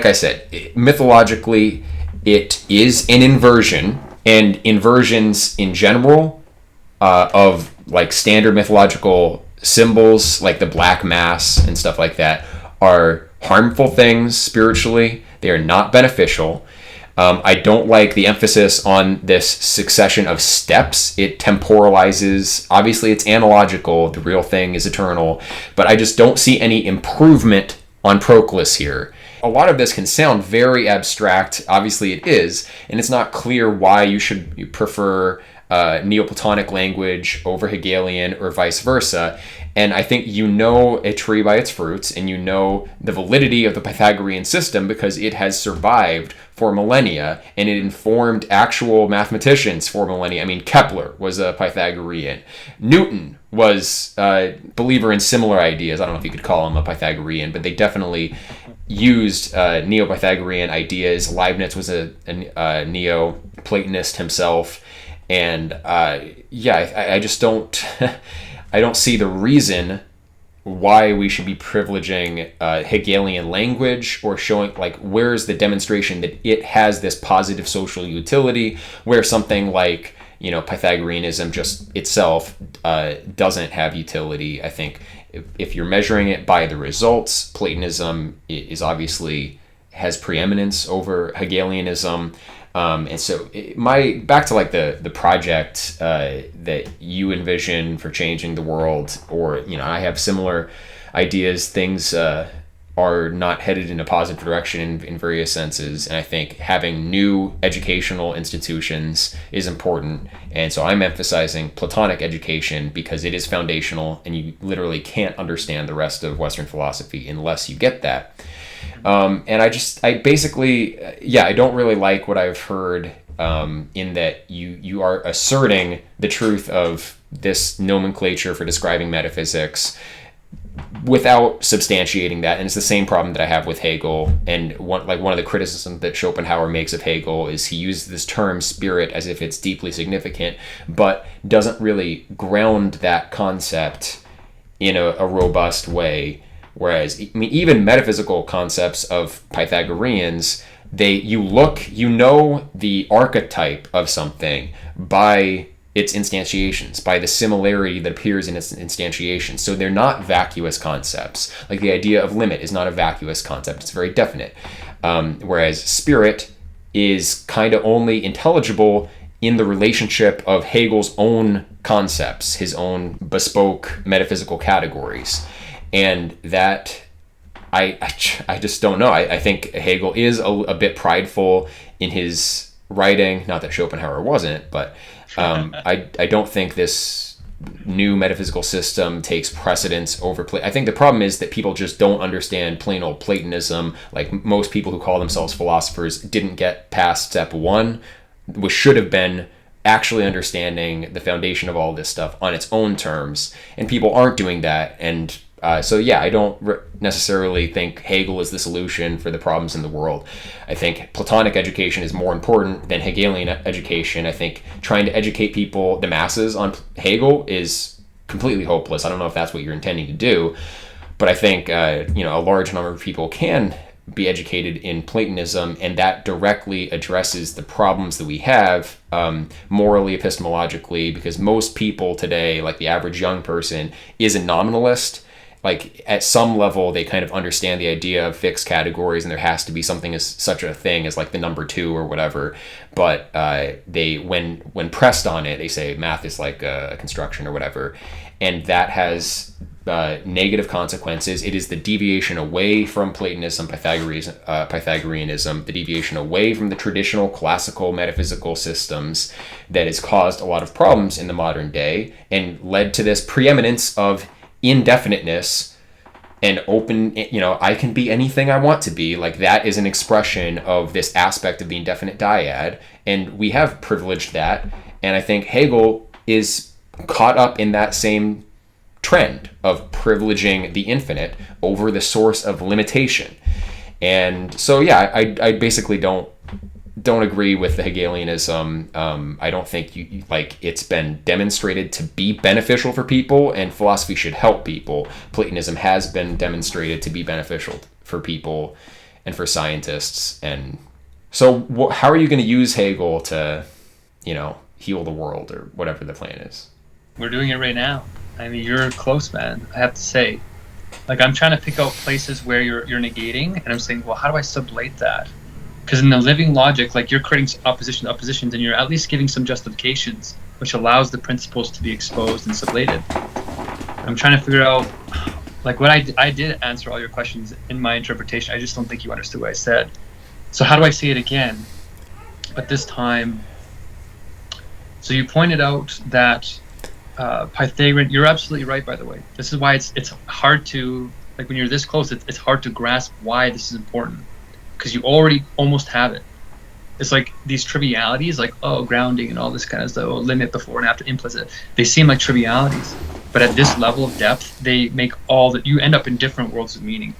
I said, mythologically, it is an inversion, and inversions in general of like standard mythological symbols like the black mass and stuff like that are harmful things spiritually. They are not beneficial. I don't like the emphasis on this succession of steps. It temporalizes. Obviously, it's analogical. The real thing is eternal. But I just don't see any improvement on Proclus here. A lot of this can sound very abstract. Obviously, it is. And it's not clear why you should prefer Neoplatonic language over Hegelian or vice versa. And I think you know a tree by its fruits, and you know the validity of the Pythagorean system because it has survived for millennia, and it informed actual mathematicians for millennia. I mean, Kepler was a Pythagorean. Newton was a believer in similar ideas. I don't know if you could call him a Pythagorean, but they definitely used Neo-Pythagorean ideas. Leibniz was a Neo-Platonist himself. And I just don't I don't see the reason why we should be privileging Hegelian language or showing like where's the demonstration that it has this positive social utility where something like Pythagoreanism just itself doesn't have utility. I think if you're measuring it by the results, Platonism is obviously has preeminence over Hegelianism. And so back to like the project that you envision for changing the world, or I have similar ideas. Things are not headed in a positive direction in various senses, and I think having new educational institutions is important. And so I'm emphasizing Platonic education because it is foundational, and you literally can't understand the rest of Western philosophy unless you get that. And I basically, I don't really like what I've heard in that you are asserting the truth of this nomenclature for describing metaphysics without substantiating that. And it's the same problem that I have with Hegel. And one of the criticisms that Schopenhauer makes of Hegel is he uses this term spirit as if it's deeply significant, but doesn't really ground that concept in a robust way. Whereas, even metaphysical concepts of Pythagoreans, you know the archetype of something by its instantiations, by the similarity that appears in its instantiations. So they're not vacuous concepts. Like the idea of limit is not a vacuous concept. It's very definite. Whereas spirit is kind of only intelligible in the relationship of Hegel's own concepts, his own bespoke metaphysical categories. And that I just don't know. I think Hegel is a bit prideful in his writing. Not that Schopenhauer wasn't, but I don't think this new metaphysical system takes precedence over I think the problem is that people just don't understand plain old Platonism. Like, most people who call themselves philosophers didn't get past step one, which should have been actually understanding the foundation of all this stuff on its own terms, and people aren't doing that. And so yeah, I don't necessarily think Hegel is the solution for the problems in the world. I think Platonic education is more important than Hegelian education. I think trying to educate people, the masses, on Hegel is completely hopeless. I don't know if that's what you're intending to do, but I think a large number of people can be educated in Platonism, and that directly addresses the problems that we have morally, epistemologically, because most people today, like the average young person, is a nominalist. Like, at some level, they kind of understand the idea of fixed categories, and there has to be something as such a thing as like the number two or whatever. But they, when pressed on it, they say math is like a construction or whatever, and that has negative consequences. It is the deviation away from Platonism, Pythagoreanism, the deviation away from the traditional classical metaphysical systems that has caused a lot of problems in the modern day and led to this preeminence of indefiniteness and open, I can be anything I want to be. Like, that is an expression of this aspect of the indefinite dyad, and we have privileged that. And I think Hegel is caught up in that same trend of privileging the infinite over the source of limitation. And so yeah, I basically don't agree with the Hegelianism. I don't think it's been demonstrated to be beneficial for people, and philosophy should help people. Platonism has been demonstrated to be beneficial for people and for scientists. And so how are you going to use Hegel to, heal the world, or whatever the plan is? We're doing it right now. I mean, you're close, man. I have to say, like, I'm trying to pick out places where you're negating, and I'm saying, well, how do I sublate that? Because in the living logic, like, you're creating oppositions, and you're at least giving some justifications, which allows the principles to be exposed and sublated. I'm trying to figure out, like, what I did answer all your questions in my interpretation. I just don't think you understood what I said. So how do I say it again? But this time, so you pointed out that Pythagorean, you're absolutely right, by the way. This is why it's hard to, like, when you're this close, it's hard to grasp why this is important, because you already almost have it. It's like these trivialities, like, grounding and all this kind of stuff, limit, before and after, implicit, they seem like trivialities, but at this level of depth, they make all that, you end up in different worlds of meaning.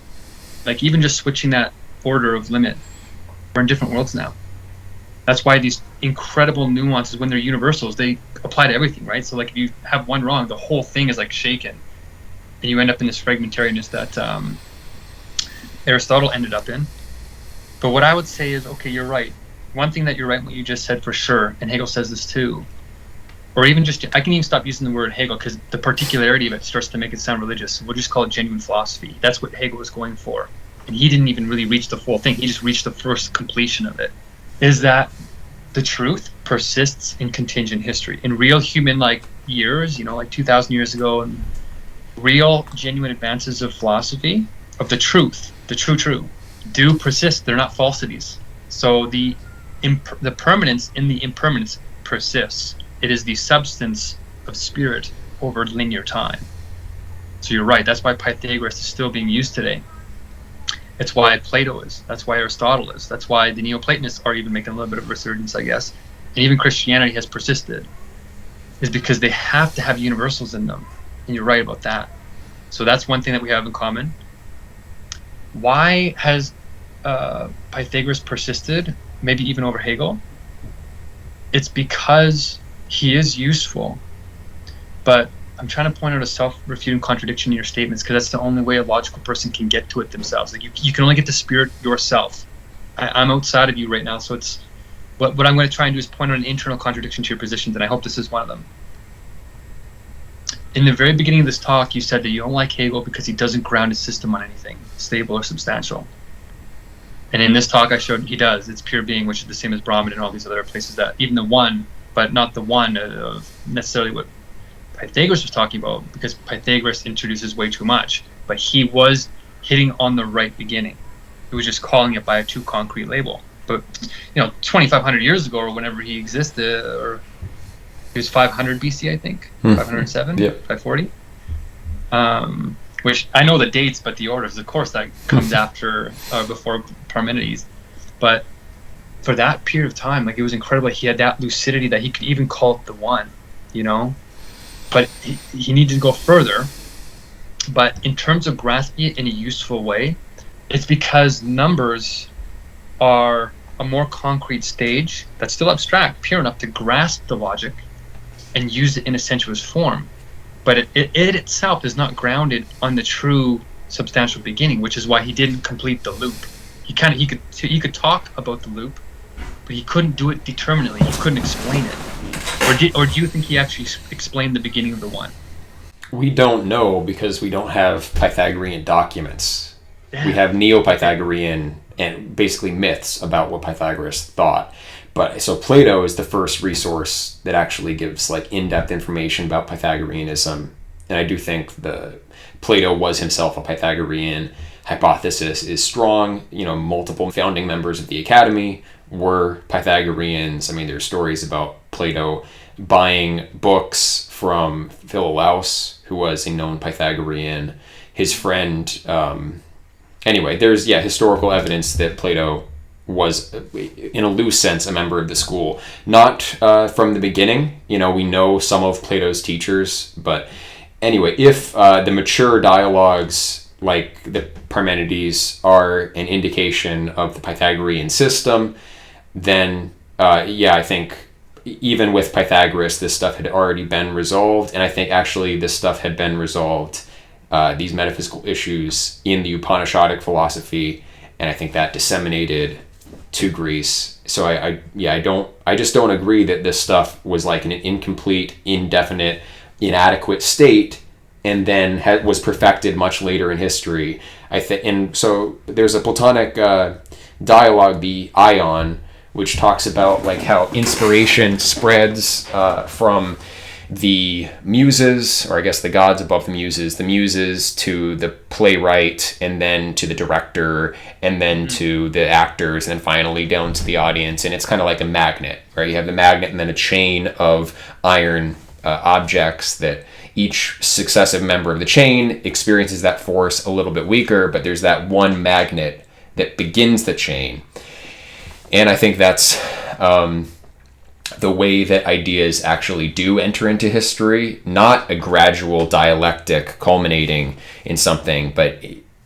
Like, even just switching that order of limit, we're in different worlds now. That's why these incredible nuances, when they're universals, they apply to everything, right? So, like, if you have one wrong, the whole thing is like shaken, and you end up in this fragmentariness that Aristotle ended up in. But what I would say is, okay, you're right. One thing that you're right in what you just said for sure, and Hegel says this too, or even just, I can even stop using the word Hegel, because the particularity of it starts to make it sound religious. We'll just call it genuine philosophy. That's what Hegel was going for. And he didn't even really reach the full thing. He just reached the first completion of it. Is that the truth persists in contingent history. In real human-like years, like 2,000 years ago, and real, genuine advances of philosophy, of the truth, the true, do persist. They're not falsities. So the permanence in the impermanence persists. It is the substance of spirit over linear time. So you're right. That's why Pythagoras is still being used today. It's why Plato is. That's why Aristotle is. That's why the Neoplatonists are even making a little bit of a resurgence, I guess. And even Christianity has persisted. Is because they have to have universals in them. And you're right about that. So that's one thing that we have in common. Why has Pythagoras persisted, maybe even over Hegel? It's because he is useful. But I'm trying to point out a self-refuting contradiction in your statements, because that's the only way a logical person can get to it themselves. Like, you can only get to spirit yourself. I'm outside of you right now, so it's what I'm going to try and do is point out an internal contradiction to your positions, and I hope this is one of them. In the very beginning of this talk, you said that you don't like Hegel because he doesn't ground his system on anything stable or substantial. And in this talk I showed he does. It's pure being, which is the same as Brahman and all these other places, that even the one, but not the one of necessarily what Pythagoras was talking about, because Pythagoras introduces way too much. But he was hitting on the right beginning. He was just calling it by a too concrete label. But 2,500 years ago, or whenever he existed, or he was 500 BC, I think, 507, 540. Which I know the dates, but the orders, of course, that comes after before Parmenides. But for that period of time, like, it was incredible. He had that lucidity that he could even call it the one, But he needed to go further. But in terms of grasping it in a useful way, it's because numbers are a more concrete stage that's still abstract, pure enough to grasp the logic and use it in a sensuous form. But it itself is not grounded on the true substantial beginning, which is why he didn't complete the loop. He could talk about the loop, but he couldn't do it determinately. He couldn't explain it. Or do you think he actually explained the beginning of the one? We don't know, because we don't have Pythagorean documents. Yeah. We have Neo-Pythagorean and basically myths about what Pythagoras thought. But so Plato is the first resource that actually gives like in-depth information about Pythagoreanism. And I do think Plato was himself a Pythagorean. Hypothesis is strong. Multiple founding members of the academy were Pythagoreans. I mean, there's stories about Plato buying books from Philolaus, who was a known Pythagorean. His friend, anyway, there's historical evidence that Plato was, in a loose sense, a member of the school. Not from the beginning. We know some of Plato's teachers, but anyway, if the mature dialogues like the Parmenides are an indication of the Pythagorean system, then I think even with Pythagoras, this stuff had already been resolved, and I think actually this stuff had been resolved, these metaphysical issues, in the Upanishadic philosophy, and I think that disseminated to Greece. So I just don't agree that this stuff was like an incomplete, indefinite, inadequate state, and then was perfected much later in history. And so there's a Platonic dialogue, the Ion, which talks about like how inspiration spreads from the muses, or I guess the gods above the muses to the playwright, and then to the director, and then to the actors, and then finally down to the audience. And it's kind of like a magnet, right? You have the magnet and then a chain of iron objects that each successive member of the chain experiences that force a little bit weaker, but there's that one magnet that begins the chain. And I think that's the way that ideas actually do enter into history, not a gradual dialectic culminating in something, but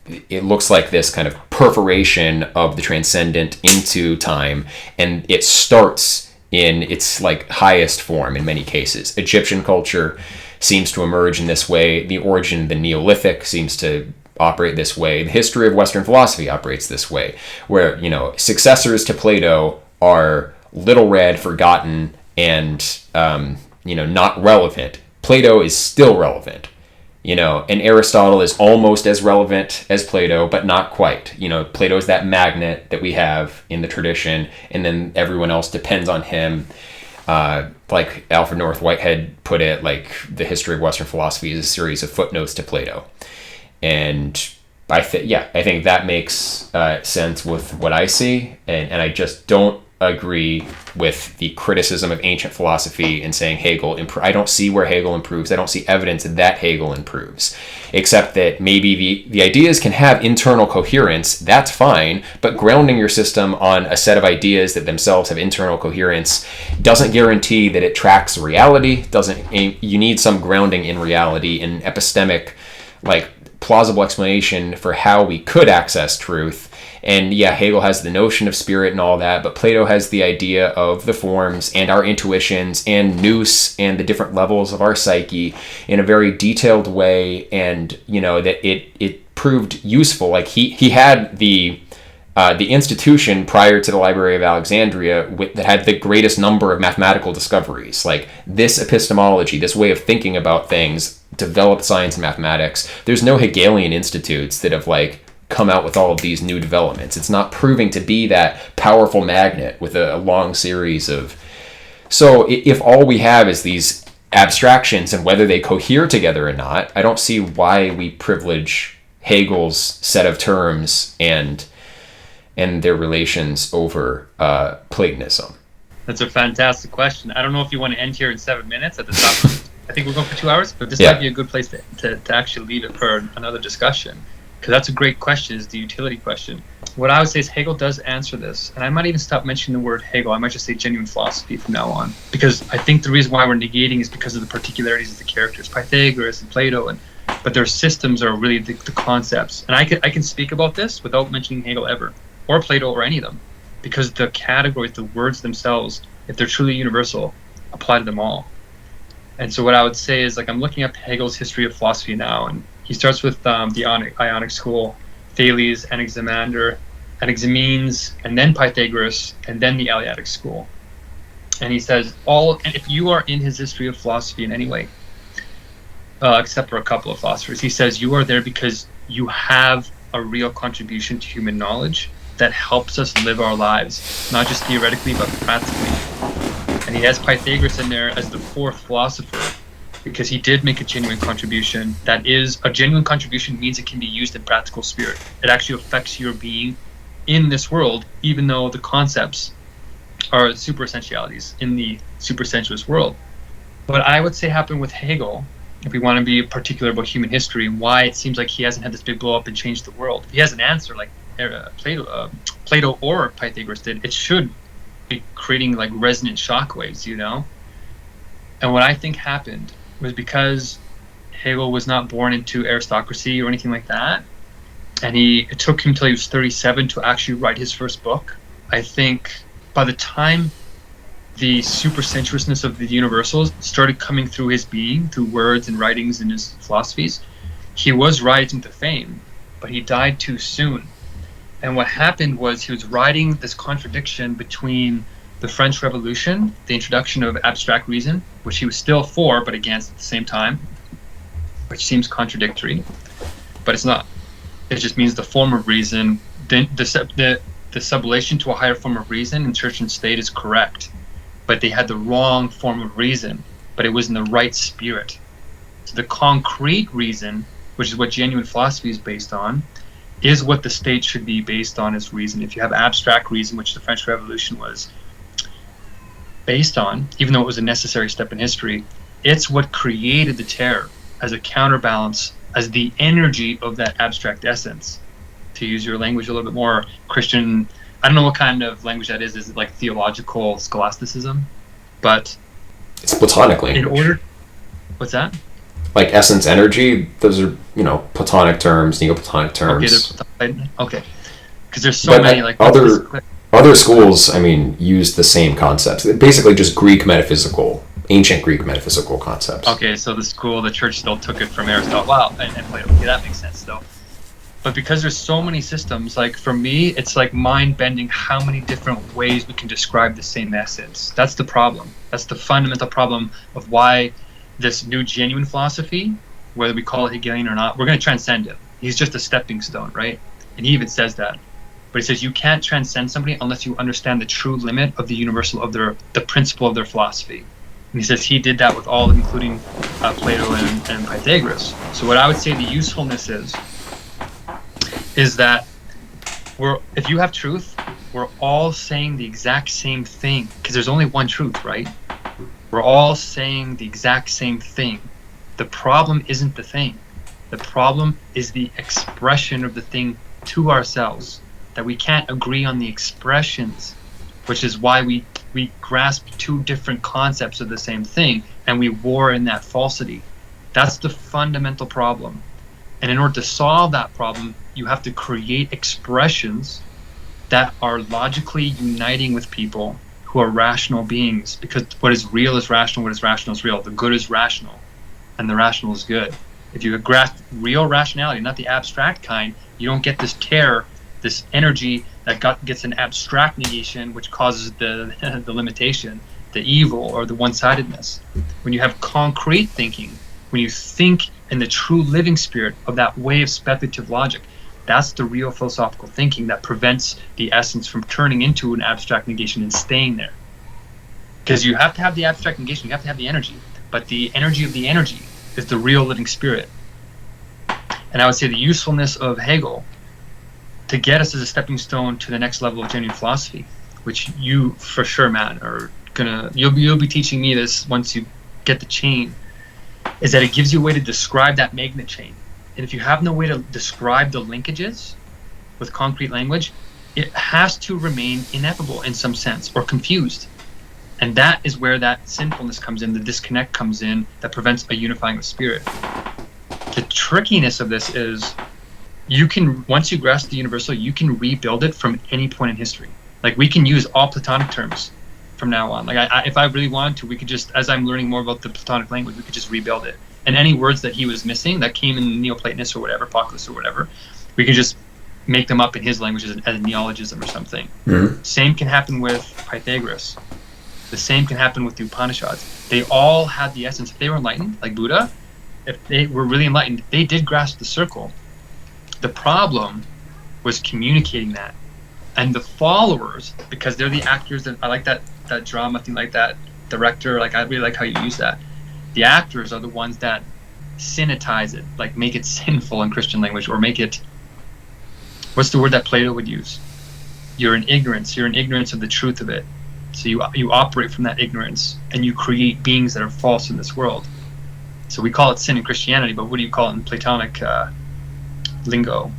it looks like this kind of perforation of the transcendent into time, and it starts in its like highest form in many cases. Egyptian culture seems to emerge in this way. The origin of the Neolithic seems to operate this way. The history of Western philosophy operates this way, where, successors to Plato are little read, forgotten, and, not relevant. Plato is still relevant, and Aristotle is almost as relevant as Plato, but not quite. Plato is that magnet that we have in the tradition, and then everyone else depends on him. Like Alfred North Whitehead put it, like the history of Western philosophy is a series of footnotes to Plato. And I think that makes sense with what I see, and I just don't agree with the criticism of ancient philosophy and saying Hegel I don't see where Hegel improves. I don't see evidence that Hegel improves, except that maybe the ideas can have internal coherence. That's fine, but grounding your system on a set of ideas that themselves have internal coherence doesn't guarantee that it tracks reality. You need some grounding in reality, in epistemic, like plausible explanation for how we could access truth. And Hegel has the notion of spirit and all that, but Plato has the idea of the forms and our intuitions and nous and the different levels of our psyche in a very detailed way, and that it proved useful. Like he had the institution prior to the Library of Alexandria that had the greatest number of mathematical discoveries. Like this epistemology, this way of thinking about things, developed science and mathematics. There's no Hegelian institutes that have like come out with all of these new developments. It's not proving to be that powerful magnet with a long series of... So if all we have is these abstractions and whether they cohere together or not, I don't see why we privilege Hegel's set of terms and their relations over Platonism. That's a fantastic question. I don't know if you want to end here in 7 minutes at the top. I think we're going for 2 hours, but this might be a good place to actually leave it for another discussion, because that's a great question, is the utility question. What I would say is Hegel does answer this, and I might even stop mentioning the word Hegel. I might just say genuine philosophy from now on, because I think the reason why we're negating is because of the particularities of the characters, Pythagoras and Plato, but their systems are really the concepts. And I can speak about this without mentioning Hegel ever, or Plato, or any of them, because the categories, the words themselves, if they're truly universal, apply to them all. And so what I would say is, like, I'm looking up Hegel's history of philosophy now, and he starts with the Ionic school, Thales, Anaximander, Anaximenes, and then Pythagoras, and then the Eleatic school. And he says, and if you are in his history of philosophy in any way, except for a couple of philosophers, he says you are there because you have a real contribution to human knowledge that helps us live our lives, not just theoretically, but practically. And he has Pythagoras in there as the fourth philosopher, because he did make a genuine contribution. That is, a genuine contribution means it can be used in practical spirit. It actually affects your being in this world, even though the concepts are superessentialities in the supersensuous world. What I would say happened with Hegel, if we want to be particular about human history and why it seems like he hasn't had this big blow up and changed the world. If he has an answer like Plato or Pythagoras did, it should be creating like resonant shockwaves, you know? And what I think happened was because Hegel was not born into aristocracy or anything like that, and it took him till he was 37 to actually write his first book. I think by the time the supersensuousness of the universals started coming through his being, through words and writings and his philosophies, he was rising to fame, but he died too soon. And what happened was he was writing this contradiction between the French Revolution, the introduction of abstract reason, which he was still for but against at the same time, which seems contradictory, but it's not. It just means the form of reason, the sublation to a higher form of reason in church and state is correct, but they had the wrong form of reason, but it was in the right spirit. So the concrete reason, which is what genuine philosophy is based on, is what the state should be based on as reason. If you have abstract reason, which the French Revolution was based on, even though it was a necessary step in history, it's what created the terror as a counterbalance, as the energy of that abstract essence. To use your language a little bit more Christian, I don't know what kind of language that is. Is it like theological scholasticism? But it's Platonic language. What's that? Like essence, energy, those are, Platonic terms, Neoplatonic terms. Okay. Because there's so many, like... Other schools, use the same concepts. Basically just ancient Greek metaphysical concepts. Okay, so the church still took it from Aristotle. Wow, and Plato. Okay, that makes sense, though. But because there's so many systems, like for me, it's like mind-bending how many different ways we can describe the same essence. That's the problem. That's the fundamental problem of why this new genuine philosophy, whether we call it Hegelian or not, we're going to transcend it. He's just a stepping stone, right? And he even says that. But he says you can't transcend somebody unless you understand the true limit of the universal of the principle of their philosophy. And he says he did that with all, including Plato and Pythagoras. So what I would say the usefulness is that if you have truth, we're all saying the exact same thing, because there's only one truth, right? We're all saying the exact same thing. The problem isn't the thing. The problem is the expression of the thing to ourselves, that we can't agree on the expressions, which is why we grasp two different concepts of the same thing, and we war in that falsity. That's the fundamental problem. And in order to solve that problem, you have to create expressions that are logically uniting with people who are rational beings, because what is real is rational, what is rational is real. The good is rational, and the rational is good. If you grasp real rationality, not the abstract kind, you don't get this terror, this energy that gets an abstract negation, which causes the limitation, the evil, or the one-sidedness. When you have concrete thinking, when you think in the true living spirit of that way of speculative logic, That's the real philosophical thinking that prevents the essence from turning into an abstract negation and staying there. Because you have to have the abstract negation, you have to have the energy, but the energy of the energy is the real living spirit. And I would say the usefulness of Hegel to get us as a stepping stone to the next level of genuine philosophy, which you for sure, man, are you'll be teaching me this once you get the chain, is that it gives you a way to describe that magnet chain. And if you have no way to describe the linkages with concrete language, it has to remain ineffable in some sense, or confused. And that is where that sinfulness comes in, the disconnect comes in, that prevents a unifying of spirit. The trickiness of this is, you can, once you grasp the universal, you can rebuild it from any point in history. Like, we can use all Platonic terms from now on. Like, if I really wanted to, we could just, as I'm learning more about the Platonic language, we could just rebuild it. And any words that he was missing that came in Neoplatonist or whatever, Apocalypse or whatever, we can just make them up in his language as a neologism or something. Mm-hmm. Same can happen with Pythagoras. The same can happen with the Upanishads. They all had the essence. If they were enlightened, like Buddha, if they were really enlightened, they did grasp the circle. The problem was communicating that. And the followers, because they're the actors, that I like that drama thing, like that director, like I really like how you use that. The actors are the ones that sinitize it, like make it sinful in Christian language, or make it, what's the word that Plato would use? You're in ignorance of the truth of it. So you operate from that ignorance, and you create beings that are false in this world. So we call it sin in Christianity, but what do you call it in Platonic lingo?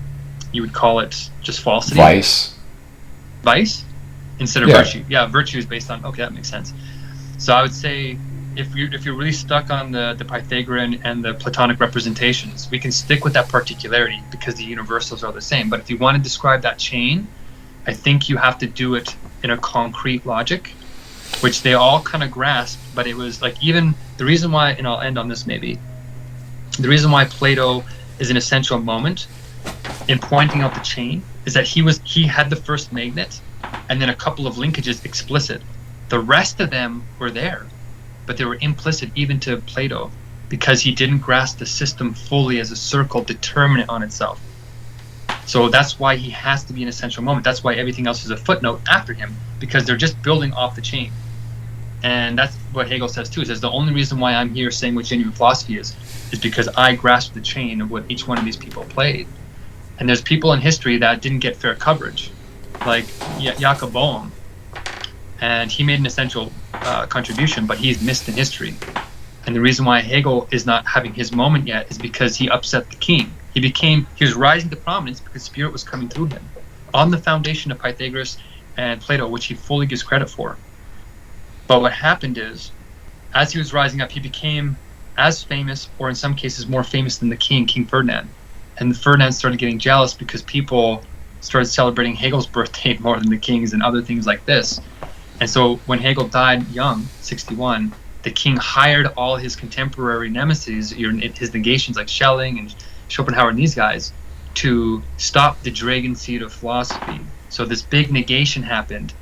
You would call it just falsity. Vice instead of virtue. Yeah, virtue is based on, okay, that makes sense. So I would say, if you're really stuck on the Pythagorean and the Platonic representations, we can stick with that particularity because the universals are the same. But if you want to describe that chain, I think you have to do it in a concrete logic, which they all kind of grasped. But it was like, even the reason why, and I'll end on this maybe, the reason why Plato is an essential moment in pointing out the chain is that he had the first magnet, and then a couple of linkages explicit. The rest of them were there, but they were implicit even to Plato, because he didn't grasp the system fully as a circle determinate on itself. So that's why he has to be an essential moment. That's why everything else is a footnote after him, because they're just building off the chain. And that's what Hegel says too. He says the only reason why I'm here saying what genuine philosophy is because I grasped the chain of what each one of these people played. And there's people in history that didn't get fair coverage, like Jakob Boehm. And he made an essential contribution, but he's missed in history. And the reason why Hegel is not having his moment yet is because he upset the king. He was rising to prominence because spirit was coming through him on the foundation of Pythagoras and Plato, which he fully gives credit for. But what happened is, as he was rising up, he became as famous, or in some cases more famous than the king, King Ferdinand. And Ferdinand started getting jealous because people started celebrating Hegel's birthday more than the king's and other things like this. And so when Hegel died young, 61, the king hired all his contemporary nemesis, his negations like Schelling and Schopenhauer and these guys, to stop the dragon seed of philosophy. So this big negation happened,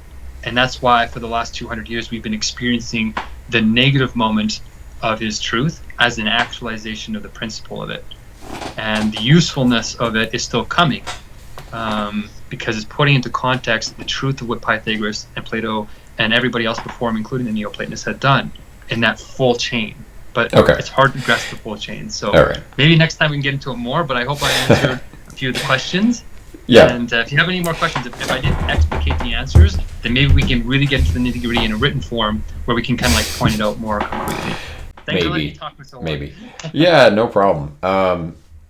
and that's why for the last 200 years we've been experiencing the negative moment of his truth as an actualization of the principle of it. And the usefulness of it is still coming, because it's putting into context the truth of what Pythagoras and Plato and everybody else before him, including the Neoplatonists, had done in that full chain. But it's hard to grasp the full chain. So maybe next time we can get into it more, but I hope I answered a few of the questions. Yeah. And if you have any more questions, if I didn't explicate the answers, then maybe we can really get into the nitty-gritty in a written form where we can kind of like point it out more concretely. Thanks for letting me talk for so long. Maybe. Yeah, no problem.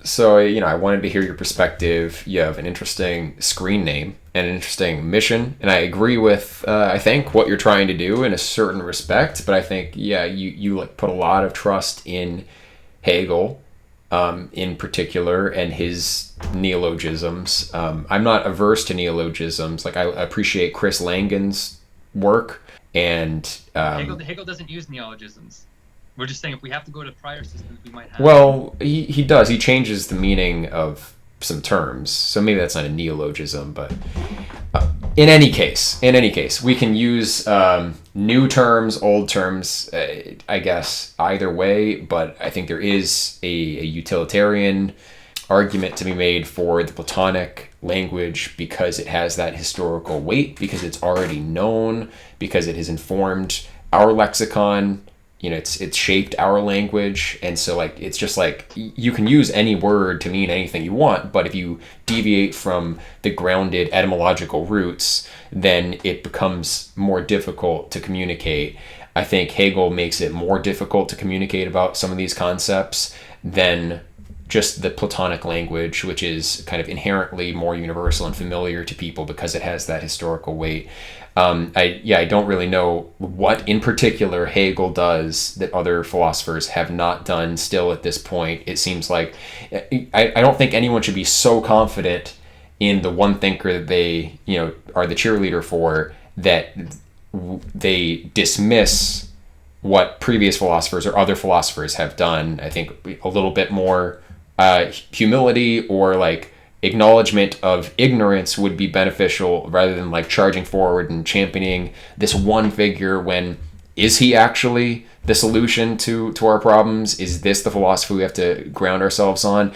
So, I wanted to hear your perspective. You have an interesting screen name and an interesting mission. And I agree with, I think, what you're trying to do in a certain respect. But I think, you like put a lot of trust in Hegel, in particular, and his neologisms. I'm not averse to neologisms. Like, I appreciate Chris Langan's work. And Hegel doesn't use neologisms. We're just saying if we have to go to prior systems, we might have. Well, he does. He changes the meaning of some terms, so maybe that's not a neologism. But in any case, we can use new terms, old terms. I guess either way. But I think there is a utilitarian argument to be made for the Platonic language because it has that historical weight, because it's already known, because it has informed our lexicon. It's shaped our language, and so like it's just like you can use any word to mean anything you want, but if you deviate from the grounded etymological roots, then it becomes more difficult to communicate. I think Hegel makes it more difficult to communicate about some of these concepts than just the Platonic language, which is kind of inherently more universal and familiar to people because it has that historical weight. I don't really know what in particular Hegel does that other philosophers have not done still at this point. It seems like I don't think anyone should be so confident in the one thinker that they are the cheerleader for that they dismiss what previous philosophers or other philosophers have done. I think a little bit more humility or like acknowledgement of ignorance would be beneficial rather than like charging forward and championing this one figure when is he actually the solution to our problems? Is this the philosophy we have to ground ourselves on?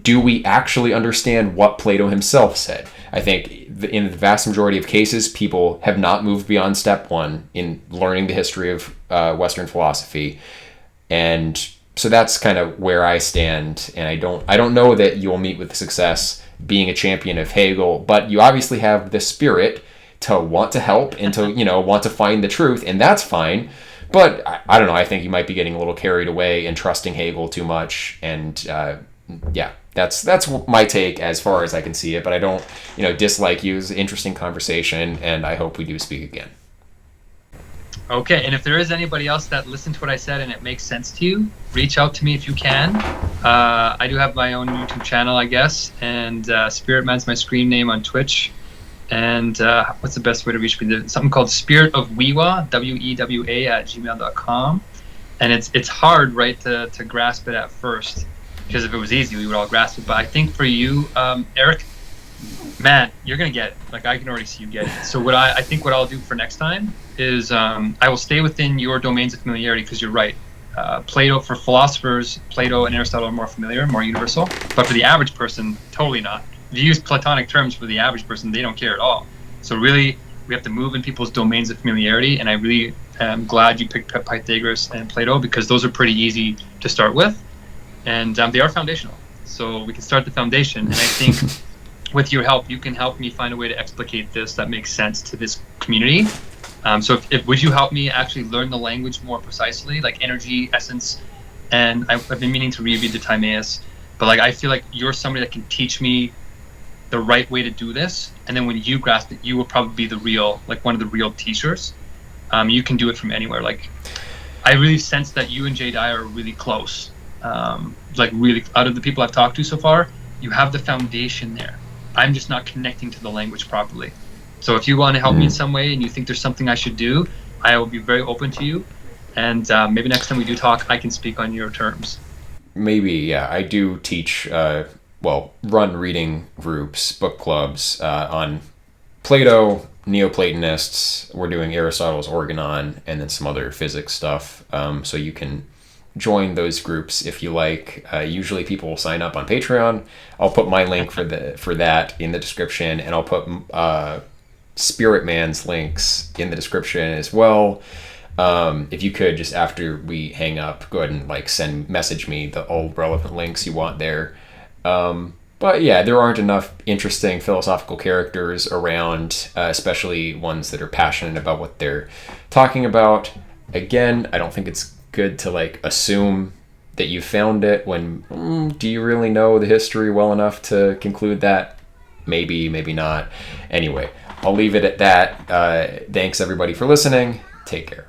Do we actually understand what Plato himself said? I think in the vast majority of cases, people have not moved beyond step one in learning the history of Western philosophy. And so that's kind of where I stand. And I don't know that you'll meet with success being a champion of Hegel, but you obviously have the spirit to want to help and to, want to find the truth, and that's fine. But I don't know, I think you might be getting a little carried away and trusting Hegel too much. And that's my take as far as I can see it. But I don't, dislike you. It's an interesting conversation, and I hope we do speak again. Okay, and if there is anybody else that listened to what I said and it makes sense to you, reach out to me if you can. I do have my own YouTube channel, I guess, and Spiritman's my screen name on Twitch. And what's the best way to reach me? There's something called Spirit of Wewa, WEWA @gmail.com. And it's hard, right, to grasp it at first, because if it was easy, we would all grasp it. But I think for you, Eric, man, you're gonna get it. Like, I can already see you get it. So I think what I'll do for next time is I will stay within your domains of familiarity, because you're right. Plato, for philosophers, Plato and Aristotle are more familiar, more universal. But for the average person, totally not. If you use Platonic terms for the average person, they don't care at all. So really, we have to move in people's domains of familiarity. And I really am glad you picked Pythagoras and Plato, because those are pretty easy to start with. And they are foundational. So we can start the foundation. And I think with your help, you can help me find a way to explicate this that makes sense to this community. So if would you help me actually learn the language more precisely, like energy, essence? And I've been meaning to reread the Timaeus, but like I feel like you're somebody that can teach me the right way to do this. And then when you grasp it, you will probably be one of the real teachers. You can do it from anywhere. Like, I really sense that you and Jay Dye are really close. Like, really, out of the people I've talked to so far, you have the foundation there. I'm just not connecting to the language properly. So if you want to help me in some way and you think there's something I should do, I will be very open to you. And maybe next time we do talk, I can speak on your terms. Maybe, yeah. I do teach, run reading groups, book clubs on Plato, Neoplatonists. We're doing Aristotle's Organon, and then some other physics stuff. So you can join those groups if you like. Usually people will sign up on Patreon. I'll put my link for that in the description, and I'll put Spiritman's links in the description as well. If you could, just after we hang up, go ahead and message me all relevant links you want there. But yeah, there aren't enough interesting philosophical characters around, especially ones that are passionate about what they're talking about. Again, I don't think it's good to assume that you found it when do you really know the history well enough to conclude that? Maybe not. Anyway, I'll leave it at that. Thanks everybody for listening. Take care.